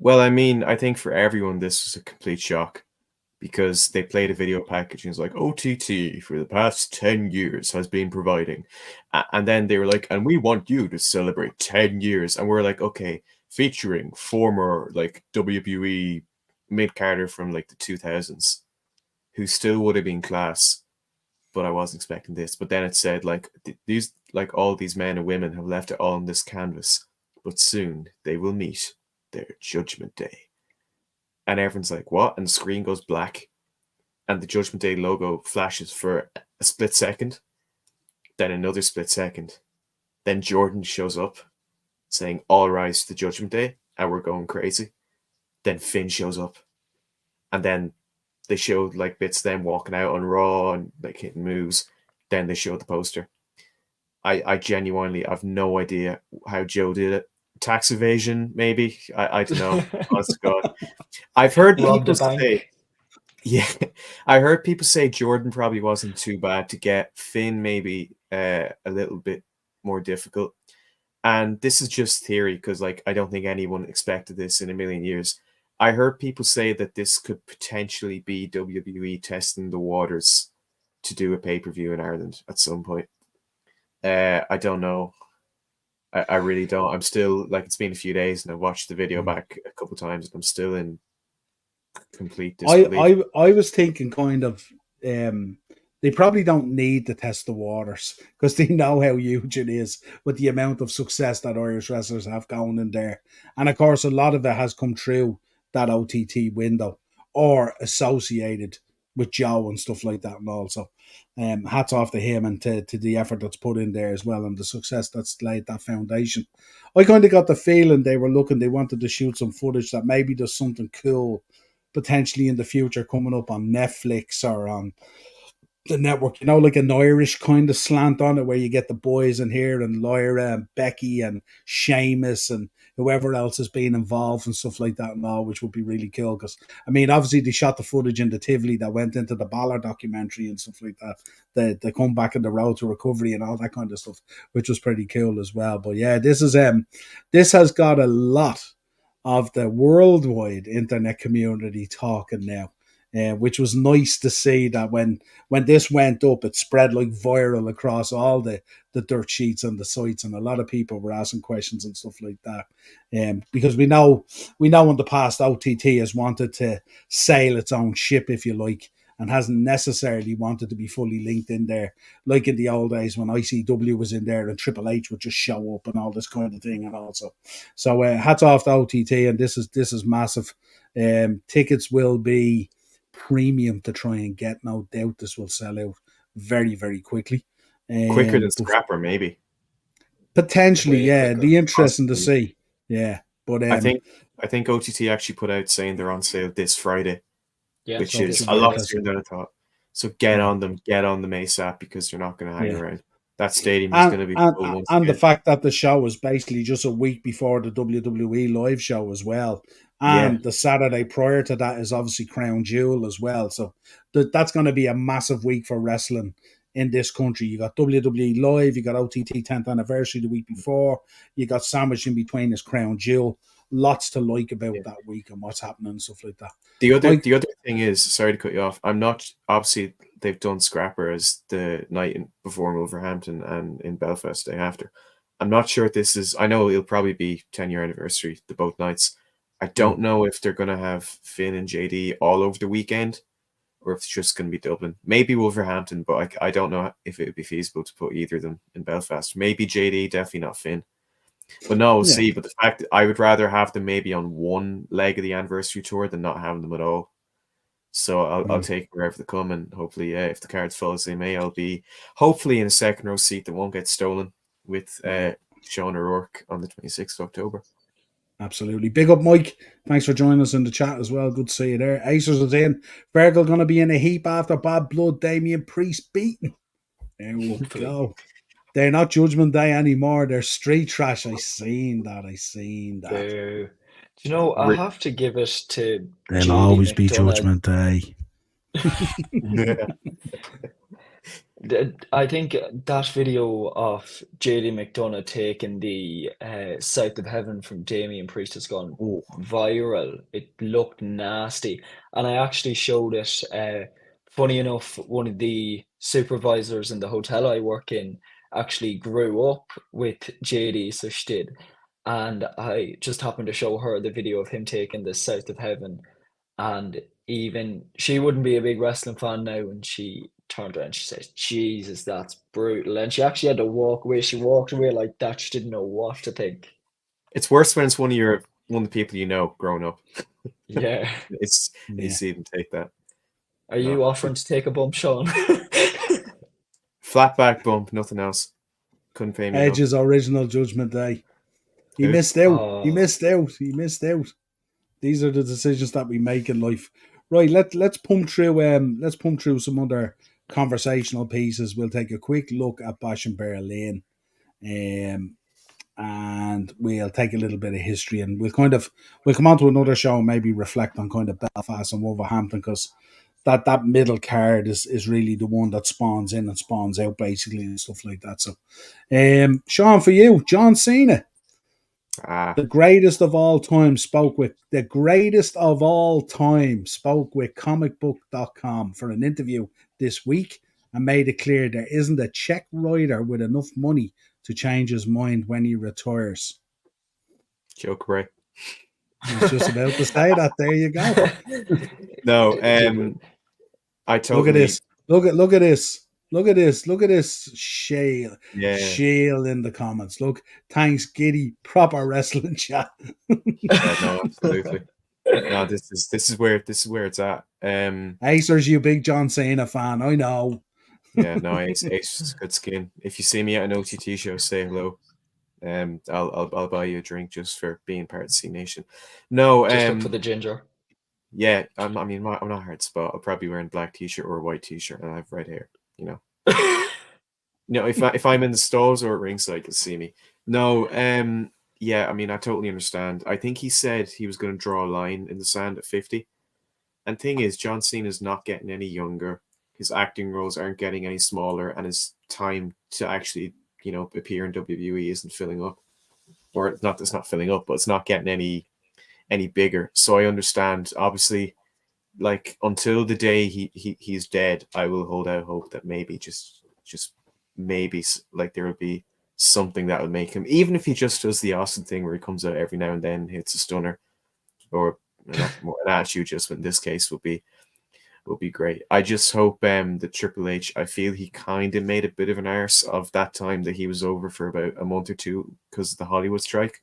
Well, I mean, I think for everyone this was a complete shock, because they played a video package and it's like, OTT for the past 10 years has been providing. And then they were like, and we want you to celebrate 10 years. And we're like, okay, featuring former like WWE mid-carder from like the 2000s, who still would have been class, but I wasn't expecting this. But then it said like, these, like all these men and women have left it all on this canvas, but soon they will meet their Judgment Day. And everyone's like, what? And the screen goes black. And the Judgment Day logo flashes for a split second. Then another split second. Then Jordan shows up saying, all rise to the Judgment Day. And we're going crazy. Then Finn shows up. And then they showed like bits of them walking out on Raw and like hitting moves. Then they showed the poster. I genuinely have no idea how Joe did it. Tax evasion, maybe. I don't know. Honest to God. I've heard people say, I heard people say Jordan probably wasn't too bad to get. Finn maybe a little bit more difficult. And this is just theory, because like I don't think anyone expected this in a million years. I heard people say that this could potentially be WWE testing the waters to do a pay-per-view in Ireland at some point. I don't know. I really don't. I'm still like, it's been a few days and I've watched the video back a couple of times and I'm still in complete disbelief. I was thinking kind of they probably don't need to test the waters because they know how huge it is with the amount of success that Irish wrestlers have going in there. And of course, a lot of it has come through that OTT window or associated with Joe and stuff like that. And also, hats off to him and to the effort that's put in there as well and the success that's laid that foundation. I kind of got the feeling they wanted to shoot some footage that maybe there's something cool potentially in the future coming up on Netflix or on the network, like an Irish kind of slant on it where you get the boys in here and Lyra and Becky and Seamus and whoever else has been involved and stuff like that and all, which would be really cool. Because I mean, obviously they shot the footage in the Tivoli that went into the Balor documentary and stuff like that. The comeback and the road to recovery and all that kind of stuff, which was pretty cool as well. But yeah, this has got a lot of the worldwide internet community talking now. Which was nice to see that when this went up, it spread like viral across all the dirt sheets and the sites, and a lot of people were asking questions and stuff like that. Because we know in the past OTT has wanted to sail its own ship, if you like, and hasn't necessarily wanted to be fully linked in there, like in the old days when ICW was in there and Triple H would just show up and all this kind of thing. And also, so hats off to OTT, and this is massive. Tickets will be premium to try and get. No doubt this will sell out very, very quickly. Quicker than Scrapper, maybe. Potentially, Way yeah. quicker. It'd be interesting to see. Yeah. But I think OTT actually put out saying they're on sale this Friday, Yeah, which so is this a will be lot interesting. sooner than I thought. So get on them ASAP, because you're not going to hang Yeah. around. That stadium is going to be full once and the again. fact that the show was basically just a week before the WWE live show as well. And Yeah. the Saturday prior to that is obviously Crown Jewel as well. So that's going to be a massive week for wrestling in this country. You got WWE Live, you got OTT 10th anniversary the week before, you got sandwiched in between as Crown Jewel. Lots to like about that week and what's happening and stuff like that. The other thing is, sorry to cut you off, I'm not, obviously they've done Scrapper as the night before in Wolverhampton and in Belfast the day after. I'm not sure if this is, I know it'll probably be 10-year anniversary, the both nights. I don't know if they're going to have Finn and JD all over the weekend, or if it's just going to be Dublin. Maybe Wolverhampton, but I don't know if it would be feasible to put either of them in Belfast. Maybe JD, definitely not Finn. But no, we'll see. But the fact that I would rather have them maybe on one leg of the anniversary tour than not having them at all. So I'll take wherever they come, and hopefully, if the cards fall as they may, I'll be hopefully in a second row seat that won't get stolen with Sean O'Rourke on the 26th of October. Absolutely. Big up, Mike. Thanks for joining us in the chat as well. Good to see you there. Acers is in. Virgil going to be in a heap after Bad Blood, Damien Priest beaten. There we go. They're not Judgment Day anymore. They're street trash. I seen that. Boo. Do you know, I have to give it to They'll JD always be McDonough. Judgment Day. I think that video of JD McDonough taking the South of Heaven from Damien Priest has gone viral. It looked nasty. And I actually showed it. Funny enough, one of the supervisors in the hotel I work in actually grew up with JD, so she did. And I just happened to show her the video of him taking the South of Heaven. And even she wouldn't be a big wrestling fan now, and she turned around and she said, Jesus, that's brutal. And she actually had to walk away. She walked away like that. She didn't know what to think. It's worse when it's one of the people you know growing up. Yeah. It's easy to take that. Are you offering to take a bump, Sean? Flat back bump, nothing else. Couldn't pay me. Edge's original Judgment Day. He missed out. He missed out. These are the decisions that we make in life. Right, let's pump through some other conversational pieces. We'll take a quick look at Bash and Berlin, and we'll take a little bit of history, and we'll come on to another show and maybe reflect on kind of Belfast and Wolverhampton, because that middle card is really the one that spawns in and spawns out basically and stuff like that. So, Sean, for you, John Cena. The greatest of all time spoke with comicbook.com for an interview this week and made it clear there isn't a Czech writer with enough money to change his mind when he retires. Joke, right? I was just about to say that. There you go. No, I totally look at this. Look at this Shale. Yeah. Shale in the comments. Look, thanks, Giddy. Proper wrestling chat. Yeah, no, absolutely. No, this is where it's at. Acers, you big John Cena fan, I know. Yeah, no, Ace is good skin. If you see me at an OTT show, say hello. I'll buy you a drink just for being part of C Nation. No, just look for the ginger. Yeah, I'm not hard to spot. I'll probably be wearing a black t-shirt or a white t-shirt, and I have red hair. If I'm in the stalls or at ringside, you'll see me. No, yeah, I mean, I totally understand. I think he said he was going to draw a line in the sand at 50. And thing is, John Cena's not getting any younger. His acting roles aren't getting any smaller, and his time to actually, appear in WWE isn't filling up. Or it's not filling up, but it's not getting any bigger. So I understand. Obviously, like until the day he's dead, I will hold out hope that maybe just maybe like there will be something that will make him, even if he just does the Austin thing where he comes out every now and then, hits a stunner, or more an attitude adjustment. In this case, will be great. I just hope the Triple H. I feel he kind of made a bit of an arse of that time that he was over for about a month or two because of the Hollywood strike.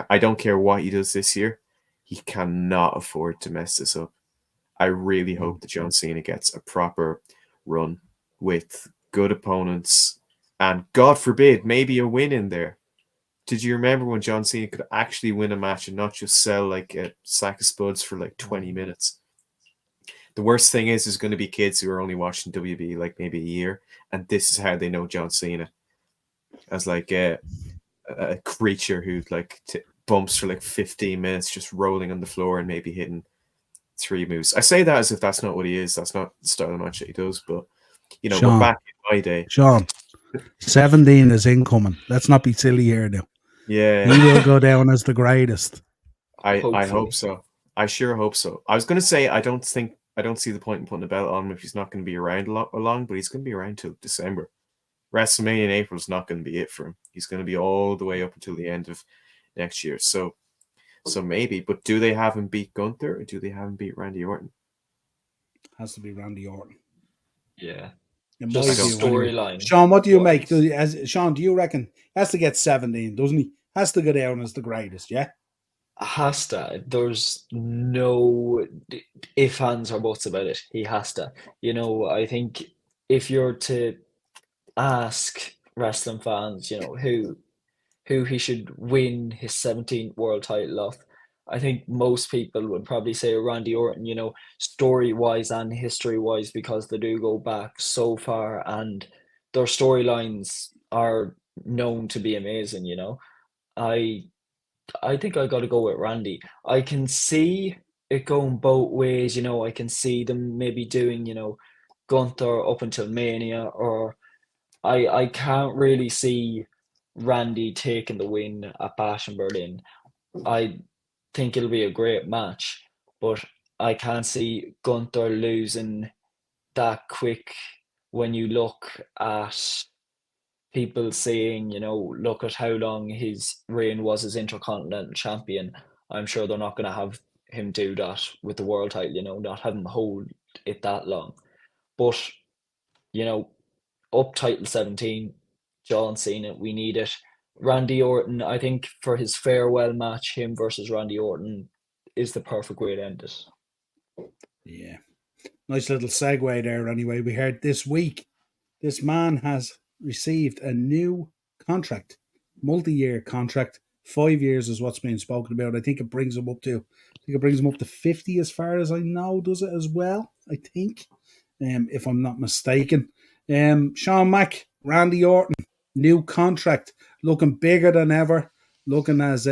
I don't care what he does this year. He cannot afford to mess this up. I really hope that John Cena gets a proper run with good opponents and, God forbid, maybe a win in there. Did you remember when John Cena could actually win a match and not just sell like a sack of spuds for like 20 minutes? The worst thing is there's going to be kids who are only watching WB like maybe a year, and this is how they know John Cena as like a creature who like bumps for like 15 minutes, just rolling on the floor and maybe hitting 3 moves. I say that as if that's not what he is. That's not the style of match that he does. But Sean, but back in my day, Sean, 17 is incoming. Let's not be silly here now. yeah, He will go down as the greatest. I Hopefully. hope so. I sure hope so. I was going to say I don't see the point in putting a belt on him if he's not going to be around long, but he's going to be around till December. WrestleMania in April is not going to be it for him. He's going to be all the way up until the end of next year. So maybe. But do they have him beat Gunther, or do they have him beat Randy Orton? Has to be Randy Orton. Yeah. In Just my view, anyway. storyline. Sean, what do you wise. make? Sean, do you reckon he has to get 17, doesn't he? Has to go down as the greatest, yeah? Has to. There's no if, ands, or buts about it. He has to. I think if you're to ask wrestling fans, who he should win his 17th world title off, I think most people would probably say Randy Orton, story-wise and history-wise, because they do go back so far and their storylines are known to be amazing, I think I got to go with Randy. I can see it going both ways, I can see them maybe doing, Gunther up until Mania, or I can't really see Randy taking the win at Bash in Berlin. I think it'll be a great match, but I can't see Gunther losing that quick when you look at people saying, look at how long his reign was as Intercontinental Champion. I'm sure they're not going to have him do that with the world title, not have him hold it that long. But, up title 17, John Cena, we need it. Randy Orton, I think for his farewell match, him versus Randy Orton is the perfect way to end it. Yeah. Nice little segue there anyway. We heard this week, this man has received a new contract, multi-year contract. 5 years is what's being spoken about. I think it brings him up to 50 as far as I know, does it as well? I think, if I'm not mistaken. Sean Mack, Randy Orton, new contract, looking bigger than ever, looking as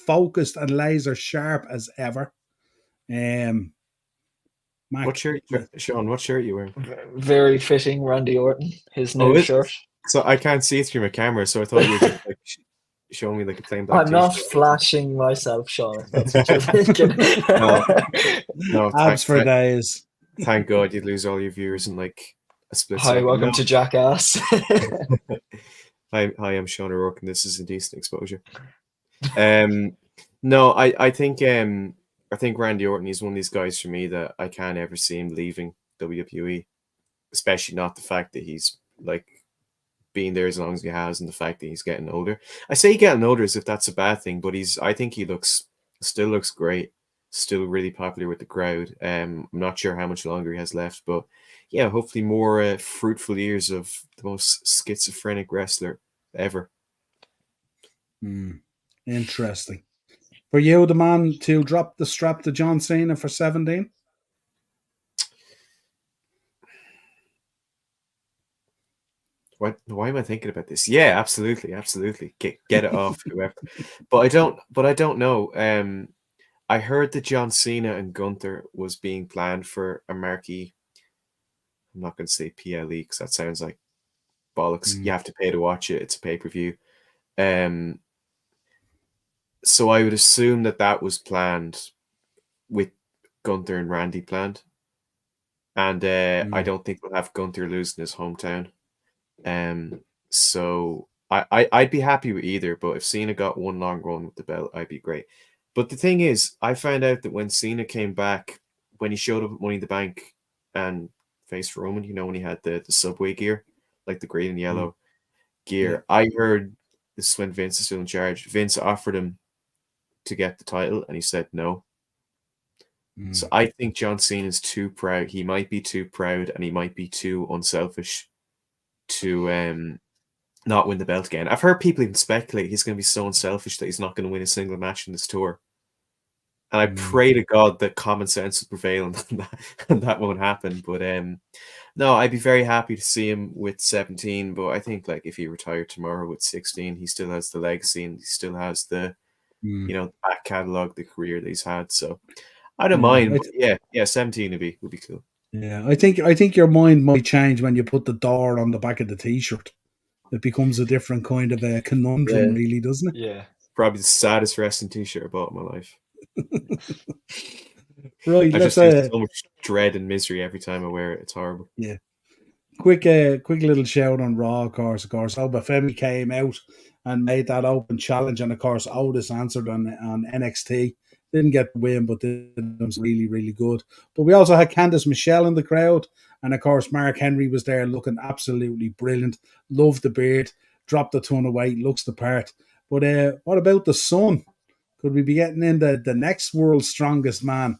focused and laser sharp as ever. Mac, What shirt, Sean? What shirt are you wearing? Very fitting, Randy Orton, his new shirt. So I can't see it through my camera, so I thought you were just like showing me like a plain black I'm not t-shirt. flashing myself, Sean, if that's what you're thinking. No, abs for days. Thank God you'd lose all your viewers in like a split Hi, second. welcome to Jackass. Hi, I'm Sean O'Rourke, and this is Indecent Exposure. No, I think Randy Orton is one of these guys for me that I can't ever see him leaving WWE, especially not the fact that he's like being there as long as he has, and the fact that he's getting older. I say getting older as if that's a bad thing, but I think he still looks great, still really popular with the crowd. I'm not sure how much longer he has left, but yeah, hopefully more fruitful years of the most schizophrenic wrestler ever. Interesting. For you, the man to drop the strap to John Cena for 17? Why am I thinking about this? Yeah, absolutely. Get it off whoever. But I don't know. I heard that John Cena and Gunther was being planned for a marquee. I'm not going to say PLE because that sounds like bollocks. You have to pay to watch it. It's a pay-per-view. Um, so I would assume that was planned with Gunther and Randy planned. And I don't think we'll have Gunther lose in his hometown. So I'd be happy with either, but if Cena got one long run with the belt, I'd be great. But the thing is, I found out that when Cena came back, when he showed up at Money in the Bank and faced Roman, when he had the subway gear, like the green and yellow gear, I heard this is when Vince is still in charge. Vince offered him to get the title, and he said no. So I think John Cena is too proud. He might be too proud, and he might be too unselfish to not win the belt again. I've heard people even speculate he's going to be so unselfish that he's not going to win a single match in this tour. And I pray to God that common sense will prevail and that won't happen. But no, I'd be very happy to see him with 17. But I think like if he retired tomorrow with 16, he still has the legacy and he still has the back catalogue, the career that he's had. So I don't mind. But yeah, 17 would be cool. Yeah, I think your mind might change when you put the door on the back of the t-shirt. It becomes a different kind of a conundrum, really, doesn't it? Yeah. Probably the saddest wrestling t-shirt I bought in my life. Right, I just feel so much dread and misery every time I wear it. It's horrible. Yeah. Quick little shout on Raw, of course. Obafemi came out and made that open challenge, and of course Otis answered on NXT. Didn't get the win, but it was really, really good. But we also had Candice Michelle in the crowd, and of course Mark Henry was there looking absolutely brilliant. Loved the beard, dropped a ton of weight, looks the part. But what about the Sun? Could we be getting in the next world's strongest man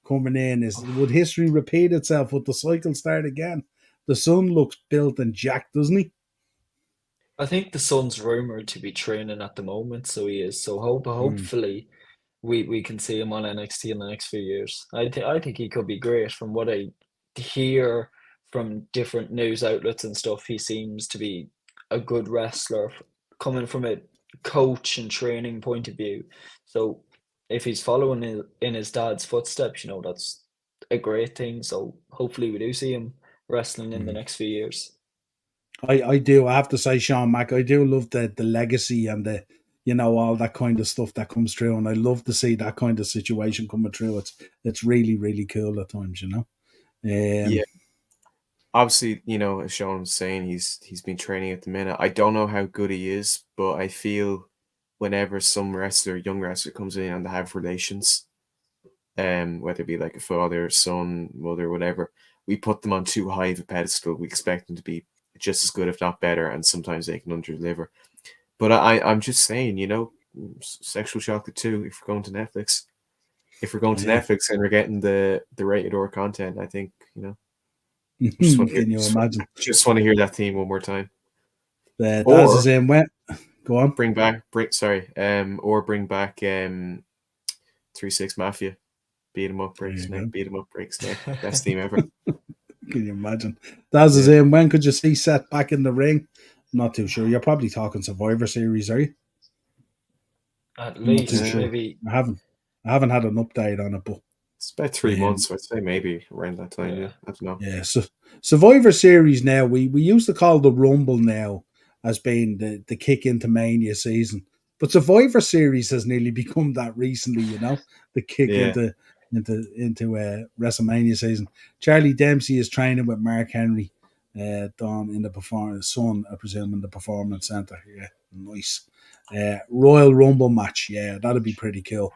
coming in? Would history repeat itself? Would the cycle start again? The Sun looks built and jacked, doesn't he? I think the Sun's rumored to be training at the moment, so he is. So hopefully we can see him on NXT in the next few years. I think he could be great. From what I hear from different news outlets and stuff, he seems to be a good wrestler coming from a coach and training point of view. So if he's following in his dad's footsteps, that's a great thing. So hopefully we do see him wrestling in the next few years. I do. I have to say, Sean Mack, I do love the legacy and the all that kind of stuff that comes through, and I love to see that kind of situation coming through. It's really, really cool at times, Yeah. Obviously, as Sean was saying, he's been training at the minute. I don't know how good he is, but I feel whenever some young wrestler comes in and they have relations, whether it be like a father, son, mother, whatever, we put them on too high of a pedestal. We expect them to be just as good, if not better, and sometimes they can underdeliver. But I'm just saying, Sexual Chocolate 2, if we're going to Netflix. If we're going to Netflix and we're getting the rated R content, I think, Can you imagine? Just want to hear that theme one more time. That's his aim. Go on. Bring back 3-6 Mafia. Beat him up, break snake. Beat him up, break snake. Best theme ever. Can you imagine? That's his aim. When could you see Seth back in the ring? Not too sure. You're probably talking Survivor Series, are you? At least, maybe. I haven't had an update on it, but it's about 3 months, so I'd say maybe around that time. Yeah, I don't know. Yeah, so Survivor Series now, we used to call the Rumble now as being the kick into Mania season. But Survivor Series has nearly become that recently, the kick into WrestleMania season. Charlie Dempsey is training with Mark Henry down in the Sun, I presume, in the Performance Center. Yeah, nice. Royal Rumble match. Yeah, that'd be pretty cool.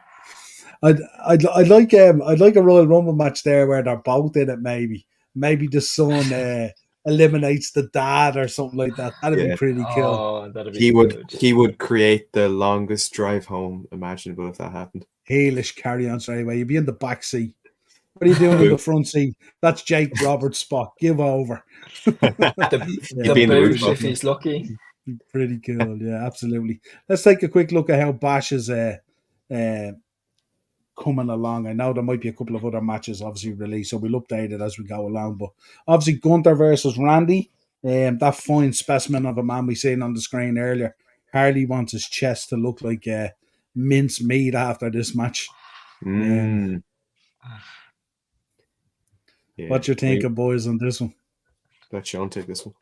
I'd like a Royal Rumble match there where they're both in it. Maybe the son eliminates the dad or something like that. That'd be pretty cool. Oh, that'd be good. He would create the longest drive home imaginable if that happened. Heelish carry on straight away. You'd be in the back seat. What are you doing in the front seat? That's Jake Roberts' spot. Give over. the boot if he's lucky. Pretty cool. Yeah, absolutely. Let's take a quick look at how Bash is coming along. I know there might be a couple of other matches obviously released, so we'll update it as we go along. But obviously Gunther versus Randy. That fine specimen of a man we seen on the screen earlier. Harley wants his chest to look like mince meat after this match. Yeah. What you thinking, boys, on this one? Let Sean take this one.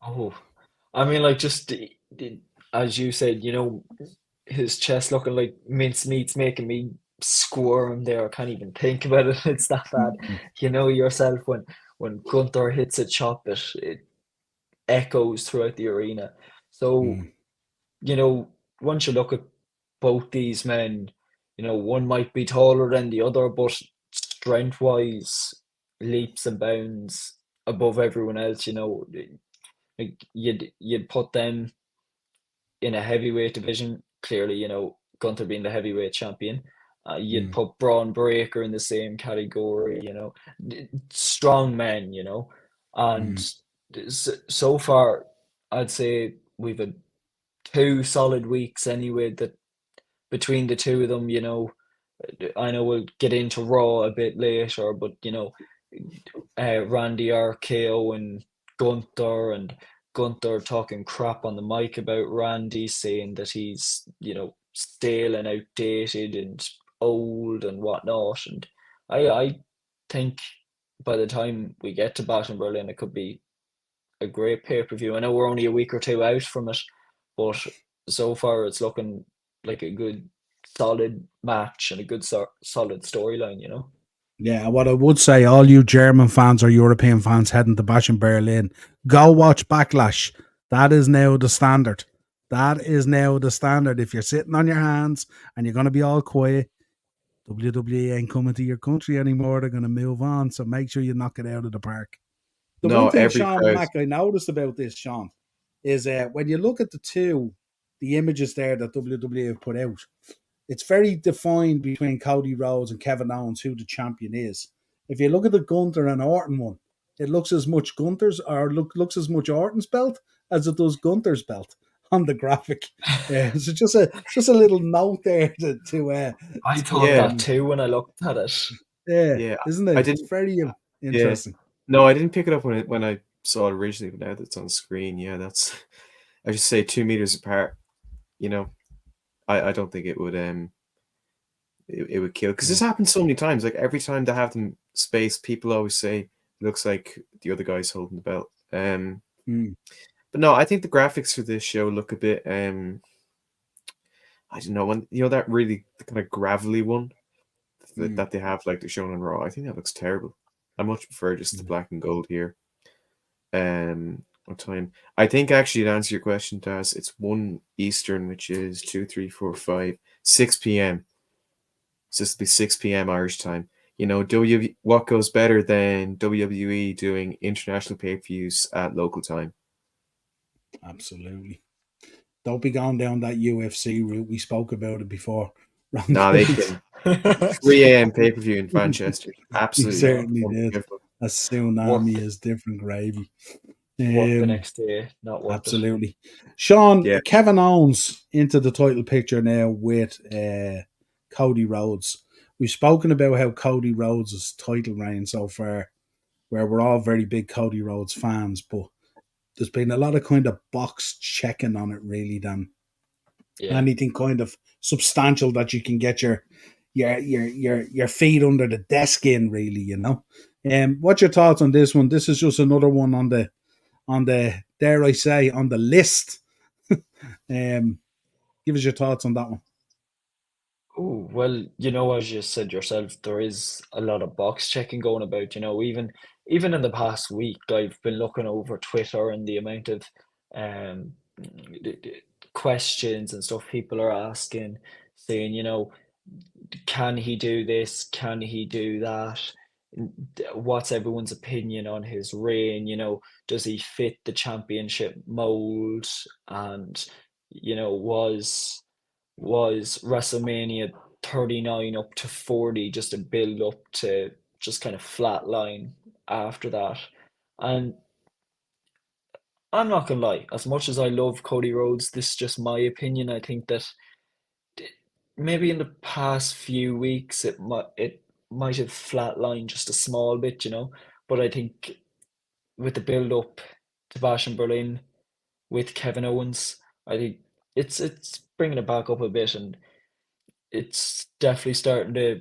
Oh, I mean, like just as you said, his chest looking like mincemeat's making me squirm there. I can't even think about it. It's that bad. You know yourself when Gunther hits a chop, it echoes throughout the arena. So, once you look at both these men, one might be taller than the other, but strength wise, leaps and bounds above everyone else, like you'd put them in a heavyweight division. Clearly, Gunther being the heavyweight champion. You'd put Braun Breaker in the same category, strong men, and so far, I'd say we've had 2 solid weeks anyway. That between the two of them, I know we'll get into Raw a bit later, but Randy RKO and Gunther talking crap on the mic about Randy, saying that he's, stale and outdated and old and whatnot. And I think by the time we get to Bash in Berlin, it could be a great pay-per-view. I know we're only a week or two out from it, but so far it's looking like a good, solid match and a good, solid storyline, Yeah, what I would say, all you German fans or European fans heading to Bash in Berlin, go watch Backlash. That is now the standard. That is now the standard. If you're sitting on your hands and you're going to be all quiet, WWE ain't coming to your country anymore. They're going to move on. So make sure you knock it out of the park. The one thing, every Sean crowd. Mack, I noticed about this, Sean, is when you look at the images there that WWE have put out, it's very defined between Cody Rhodes and Kevin Owens who the champion is. If you look at the Gunther and Orton one, it looks as much looks as much Orton's belt as it does Gunther's belt on the graphic. So just a little note there to I thought that too when I looked at it. Yeah, isn't it? It's very interesting. No, I didn't pick it up when I saw it originally, but now that it's on screen, that's I just say 2 meters apart. I don't think it would it would kill, because this happens so many times. Like every time they have them spaced, people always say it looks like the other guy's holding the belt. But no, I think the graphics for this show look a bit I don't know, when that really kind of gravelly one that they have, like they're shown on Raw. I think that looks terrible. I much prefer just the black and gold here. What time? I think actually, to answer your question, Taz, it's 1 Eastern, which is 2, 3, 4, 5, 6 p.m. So this will be 6 p.m. Irish time. What goes better than WWE doing international pay-per-views at local time? Absolutely. Don't be going down that UFC route. We spoke about it before. No, they can. 3 a.m. pay-per-view in Manchester. Absolutely. He certainly did. A tsunami is different gravy. Work the next day, not worth absolutely. Sean, Kevin Owens into the title picture now with Cody Rhodes. We've spoken about how Cody Rhodes' title reign so far, where we're all very big Cody Rhodes fans, but there's been a lot of kind of box checking on it, really, than anything kind of substantial that you can get your feet under the desk in, really, what's your thoughts on this one? This is just another one on the dare I say, on the list. Give us your thoughts on that one. Oh, well, as you said yourself, there is a lot of box checking going about, even in the past week, I've been looking over Twitter and the amount of questions and stuff people are asking, saying, can he do this? Can he do that? What's everyone's opinion on his reign? Does he fit the championship mold? And, was WrestleMania 39 up to 40 just a build up to just kind of flatline after that? And I'm not gonna lie, as much as I love Cody Rhodes, this is just my opinion. I think that maybe in the past few weeks it might have flatlined just a small bit, but I think with the build up to Bash in Berlin with Kevin Owens. I think it's bringing it back up a bit, and it's definitely starting to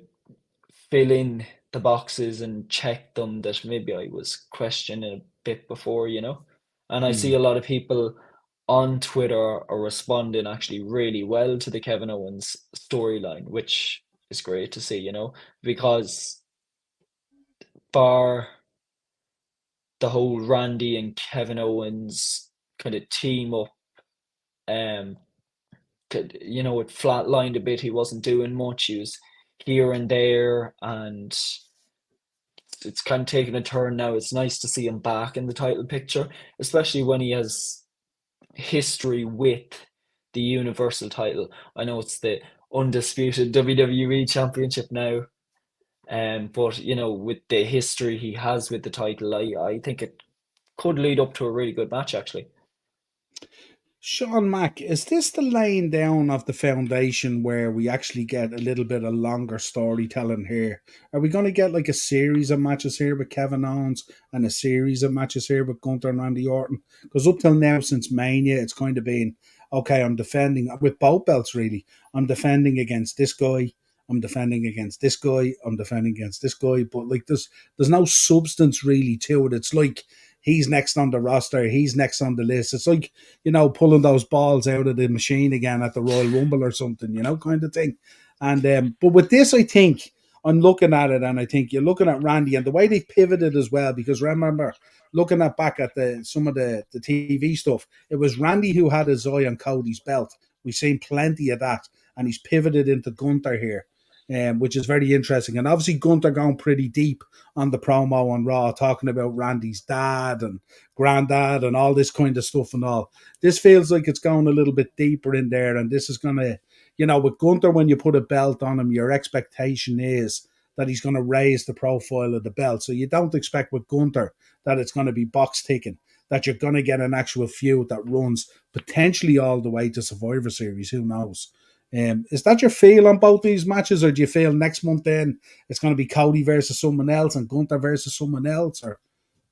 fill in the boxes and check them that maybe I was questioning a bit before, you know. And I see Mm. a lot of people on Twitter are responding actually really well to the Kevin Owens storyline, which is great to see, you know, because bar the whole Randy and Kevin Owens kind of team up, um, you know, it flatlined a bit. He wasn't doing much. He was here and there, and it's kind of taken a turn now. It's nice to see him back in the title picture, especially when he has history with the Universal title. I know it's the undisputed WWE Championship now, but you know, with the history he has with the title, I think it could lead up to a really good match, actually. Sean Mack, is this the laying down of the foundation where we actually get a little bit of longer storytelling here? Are we going to get like a series of matches here with Kevin Owens and a series of matches here with Gunther and Randy Orton? Because up till now, since Mania, it's kind of been, okay, I'm defending with both belts, really. I'm defending against this guy. I'm defending against this guy. I'm defending against this guy. But like, there's no substance really to it. It's like he's next on the roster. He's next on the list. It's like, you know, pulling those balls out of the machine again at the Royal Rumble or something, you know, kind of thing. And but with this, I think I'm looking at it, and I think you're looking at Randy and the way they pivoted as well. Because remember, looking at back at some of the TV stuff, it was Randy who had his eye on Cody's belt. We've seen plenty of that, and he's pivoted into Gunther here. Which is very interesting. And obviously Gunther going pretty deep on the promo on Raw, talking about Randy's dad and granddad and all this kind of stuff and all. This feels like it's going a little bit deeper in there, and this is going to, you know, with Gunther, when you put a belt on him, your expectation is that he's going to raise the profile of the belt. So you don't expect with Gunther that it's going to be box ticking, that you're going to get an actual feud that runs potentially all the way to Survivor Series. Who knows? Is that your feel on both these matches, or do you feel next month then it's going to be Cody versus someone else and Gunther versus someone else, or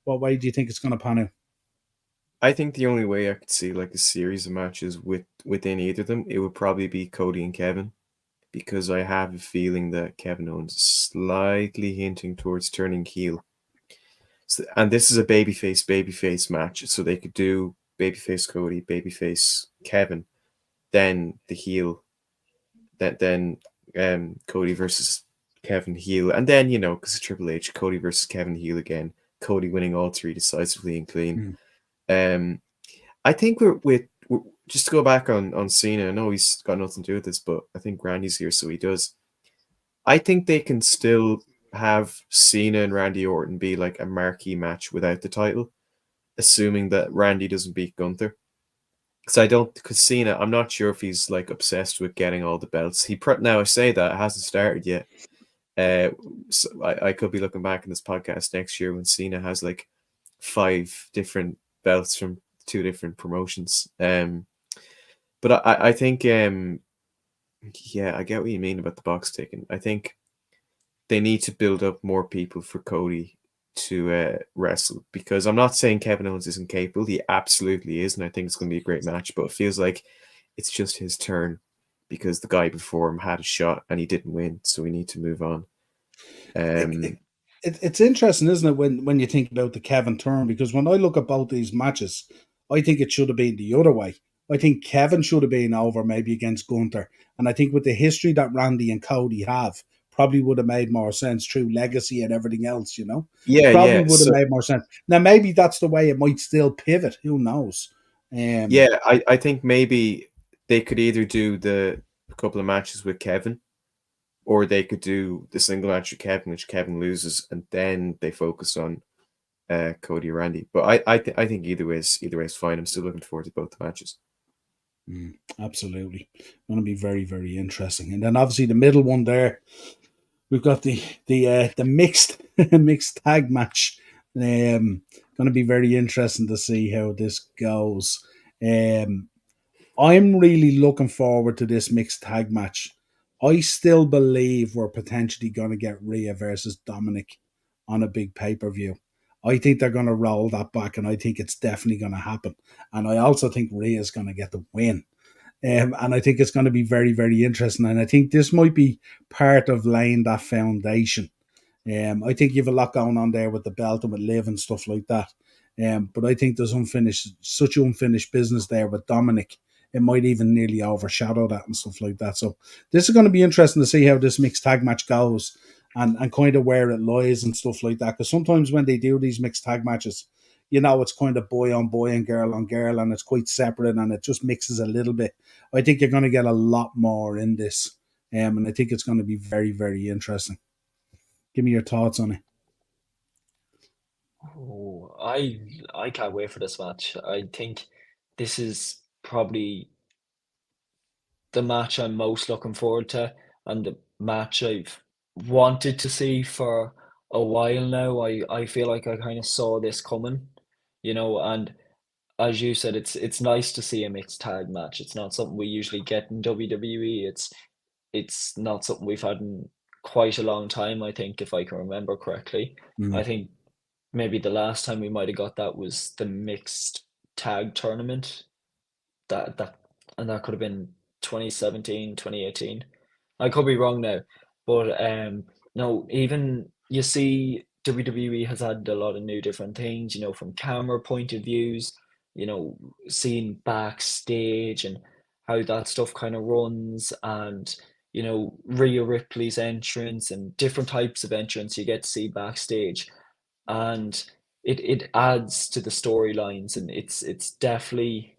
what way do you think it's going to pan out? I think the only way I could see like a series of matches within either of them, it would probably be Cody and Kevin, because I have a feeling that Kevin Owens is slightly hinting towards turning heel. So, and this is a babyface match, so they could do babyface Cody, babyface Kevin, then the heel, then Cody versus Kevin heel, and then, you know, because of Triple H, Cody versus Kevin heel again, Cody winning all three decisively and clean. I think we're just to go back on Cena. I know he's got nothing to do with this, but I think Randy's here, so he does. I think they can still have Cena and Randy Orton be like a marquee match without the title, assuming that Randy doesn't beat Gunther. Because Cena, I'm not sure if he's like obsessed with getting all the belts. Now I say that, it hasn't started yet. So I could be looking back in this podcast next year when Cena has like 5 different belts from 2 different promotions. But I think, yeah, I get what you mean about the box ticking. I think they need to build up more people for Cody to wrestle, because I'm not saying Kevin Owens isn't capable. He absolutely is, and I think it's going to be a great match, but it feels like it's just his turn because the guy before him had a shot and he didn't win, so we need to move on. It's interesting, isn't it, when you think about the Kevin turn? Because when I look at both these matches, I think it should have been the other way. I think Kevin should have been over maybe against Gunther. And I think with the history that Randy and Cody have, probably would have made more sense through legacy and everything else, you know? Yeah, Probably yeah. would have made more sense. Now, maybe that's the way it might still pivot. Who knows? Yeah, I think maybe they could either do the couple of matches with Kevin, or they could do the single match with Kevin, which Kevin loses, and then they focus on Cody or Randy. But I think either way is fine. I'm still looking forward to both the matches. Absolutely. Going to be very, very interesting. And then obviously the middle one there, we've got the mixed mixed tag match. Going to be very interesting to see how this goes. I'm really looking forward to this mixed tag match. I still believe we're potentially going to get Rhea versus Dominic on a big pay-per-view. I think they're going to roll that back, and I think it's definitely going to happen. And I also think Rhea's going to get the win. And I think it's going to be very, very interesting. And I think this might be part of laying that foundation. I think you have a lot going on there with the belt and with Liv and stuff like that. But I think there's such unfinished business there with Dominic. It might even nearly overshadow that and stuff like that. So this is going to be interesting to see how this mixed tag match goes and kind of where it lies and stuff like that. Because sometimes when they do these mixed tag matches, it's kind of boy on boy and girl on girl, and it's quite separate, and it just mixes a little bit. I think you're going to get a lot more in this, and I think it's going to be very, very interesting. Give me your thoughts on it. Oh, I can't wait for this match. I think this is probably the match I'm most looking forward to, and the match I've wanted to see for a while now. I feel like I kind of saw this coming, and as you said, it's nice to see a mixed tag match. It's not something we usually get in WWE. It's not something we've had in quite a long time, I think, if I can remember correctly. I think maybe the last time we might have got that was the mixed tag tournament. That could have been 2017, 2018. I could be wrong now, but no, even you see WWE has added a lot of new different things, from camera point of views, seeing backstage and how that stuff kind of runs, and Rhea Ripley's entrance and different types of entrance you get to see backstage, and it adds to the storylines, and it's definitely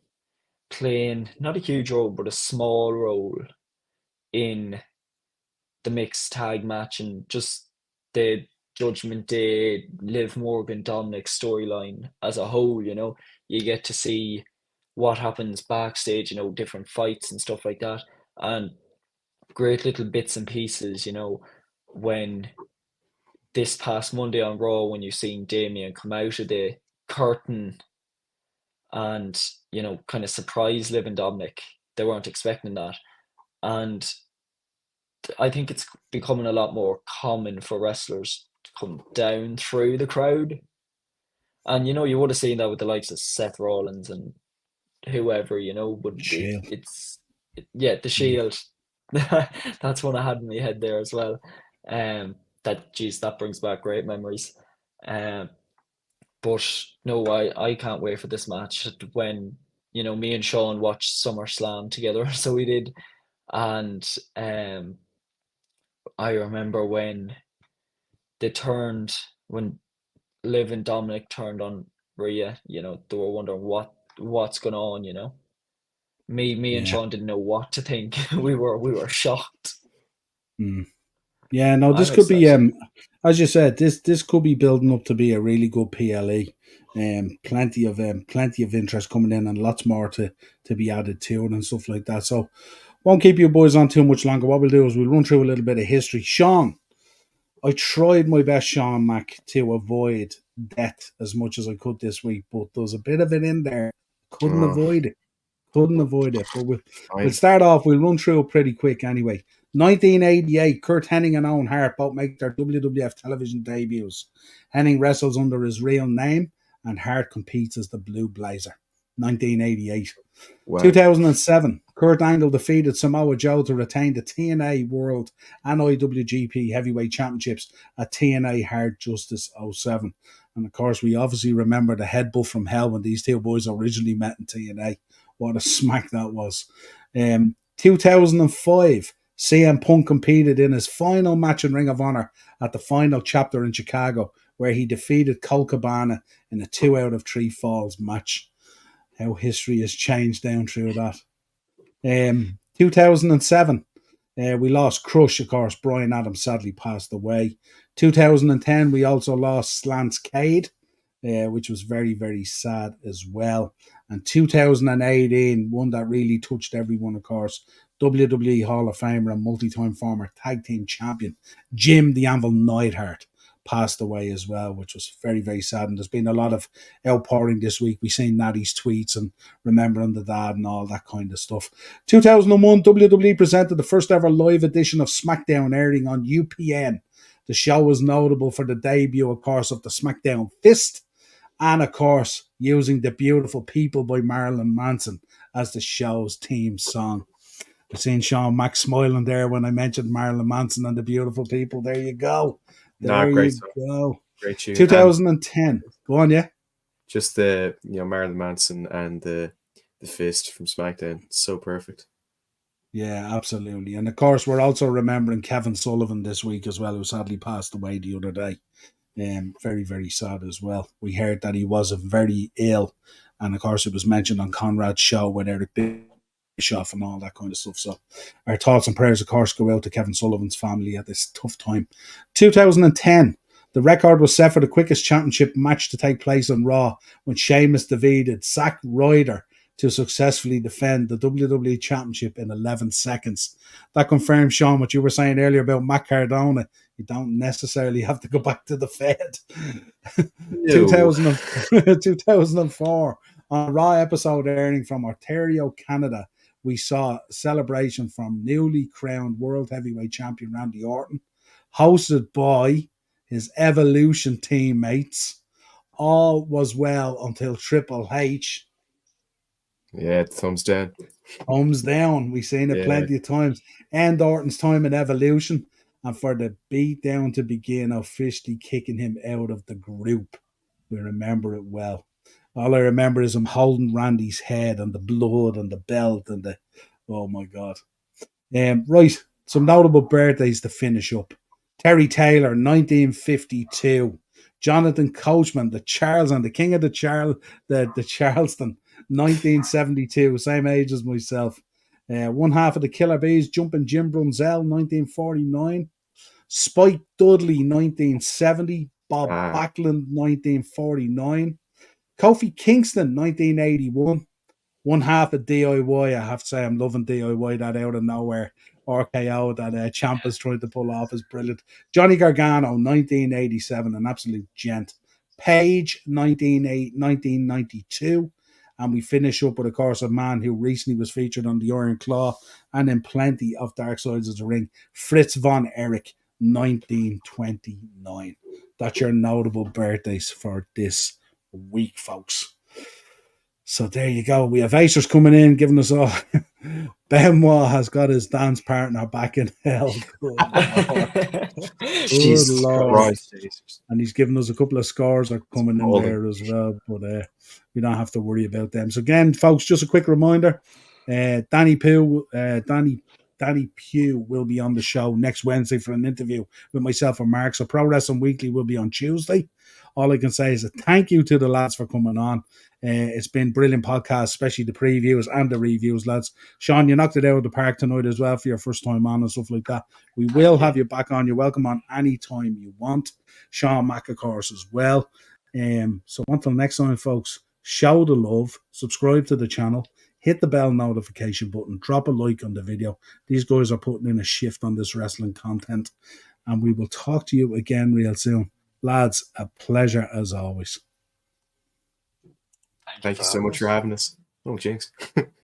playing not a huge role but a small role in the mixed tag match and just the Judgment Day, Liv Morgan, Dominic storyline as a whole. You get to see what happens backstage, different fights and stuff like that, and great little bits and pieces, when this past Monday on Raw, when you've seen Damien come out of the curtain and, kind of surprise Liv and Dominic. They weren't expecting that. And I think it's becoming a lot more common for wrestlers to come down through the crowd. And, you would have seen that with the likes of Seth Rollins and whoever, but the Shield. That's one I had in my head there as well. That brings back great memories. But no, I can't wait for this match. When, me and Sean watched SummerSlam together, so we did. And I remember when when Liv and Dominic turned on Rhea, they were wondering what's going on, Me and Sean didn't know what to think. we were shocked. Yeah, no, this could be as you said, this could be building up to be a really good PLE. Plenty of interest coming in, and lots more to be added to it and stuff like that. So won't keep you boys on too much longer. What we'll do is we'll run through a little bit of history. Sean, I tried my best, Sean Mac, to avoid death as much as I could this week, but there's a bit of it in there. Couldn't avoid it. But we'll start off. We'll run through it pretty quick anyway. 1988, Kurt Hennig and Owen Hart both make their WWF television debuts. Hennig wrestles under his real name, and Hart competes as the Blue Blazer. 1988. Wow. 2007, Kurt Angle defeated Samoa Joe to retain the TNA World and IWGP Heavyweight Championships at TNA Hard Justice 07. And of course, we obviously remember the headbutt from hell when these two boys originally met in TNA. What a smack that was. 2005, CM Punk competed in his final match in Ring of Honor at the Final Chapter in Chicago, where he defeated Colt Cabana in a 2 out of 3 falls match. How history has changed down through that. 2007, we lost Crush, of course. Brian Adams sadly passed away. 2010, we also lost Slance Cade, which was very, very sad as well. And 2018, one that really touched everyone, of course, WWE Hall of Famer and multi-time former tag team champion, Jim the Anvil Neidhart, passed away as well, which was very, very sad. And there's been a lot of outpouring this week. We've seen Natty's tweets and remembering the dad and all that kind of stuff. 2001, WWE presented the first ever live edition of SmackDown, airing on UPN. The show was notable for the debut, of course, of the SmackDown Fist, and of course, using The Beautiful People by Marilyn Manson as the show's theme song. I've seen Sean Mack smiling there when I mentioned Marilyn Manson and The Beautiful People. There you go. There great you song. go. Great tune. 2010. Go on, yeah. Just the Marilyn Manson and the Fist from SmackDown. So perfect. Yeah, absolutely. And of course, we're also remembering Kevin Sullivan this week as well, who sadly passed away the other day. Very, very sad as well. We heard that he was very ill. And of course, it was mentioned on Conrad's show with Eric Bischoff and all that kind of stuff. So our thoughts and prayers, of course, go out to Kevin Sullivan's family at this tough time. 2010. The record was set for the quickest championship match to take place on Raw when Sheamus defeated Zack Ryder to successfully defend the WWE Championship in 11 seconds. That confirms, Sean, what you were saying earlier about Matt Cardona. You don't necessarily have to go back to the Fed. No. 2004, on a Raw episode airing from Ontario, Canada, we saw a celebration from newly crowned World Heavyweight Champion Randy Orton, hosted by his Evolution teammates. All was well until Triple H. Yeah, thumbs down. Thumbs down. We've seen it plenty of times. End Orton's time in Evolution, and for the beatdown to begin, officially kicking him out of the group. We remember it well. All I remember is him holding Randy's head and the blood and the belt and the... Oh, my God. Right, some notable birthdays to finish up. Terry Taylor, 1952. Jonathan Coachman, the King of the Charleston, 1972, same age as myself. One half of the Killer Bees, Jumping Jim Brunzell, 1949. Spike Dudley, 1970. Bob Backlund, 1949. Kofi Kingston, 1981. One half of DIY. I have to say, I'm loving DIY, that out of nowhere RKO that Ciampa's trying to pull off is brilliant. Johnny Gargano, 1987, an absolute gent. Page, 1992. And we finish up with, of course, a man who recently was featured on the Iron Claw and in plenty of Dark Sides of the Ring, Fritz von Erich, 1929. That's your notable birthdays for this week, folks. So there you go. We have Acers coming in, giving us all. Benoit has got his dance partner back in hell. Good Lord. And he's giving us a couple of scores that are coming in there as well. But we don't have to worry about them. So again, folks, just a quick reminder. Danny Pugh will be on the show next Wednesday for an interview with myself and Mark. So Pro Wrestling Weekly will be on Tuesday. All I can say is a thank you to the lads for coming on. It's been brilliant podcast, especially the previews and the reviews, lads. Sean, you knocked it out of the park tonight as well for your first time on and stuff like that. We will have you back on. You're welcome on anytime you want. Sean Mack, of course, as well. So until next time, folks, show the love, subscribe to the channel, hit the bell notification button, drop a like on the video. These guys are putting in a shift on this wrestling content, and we will talk to you again real soon. Lads, a pleasure as always. Thank you so much for having us. Oh, jinx.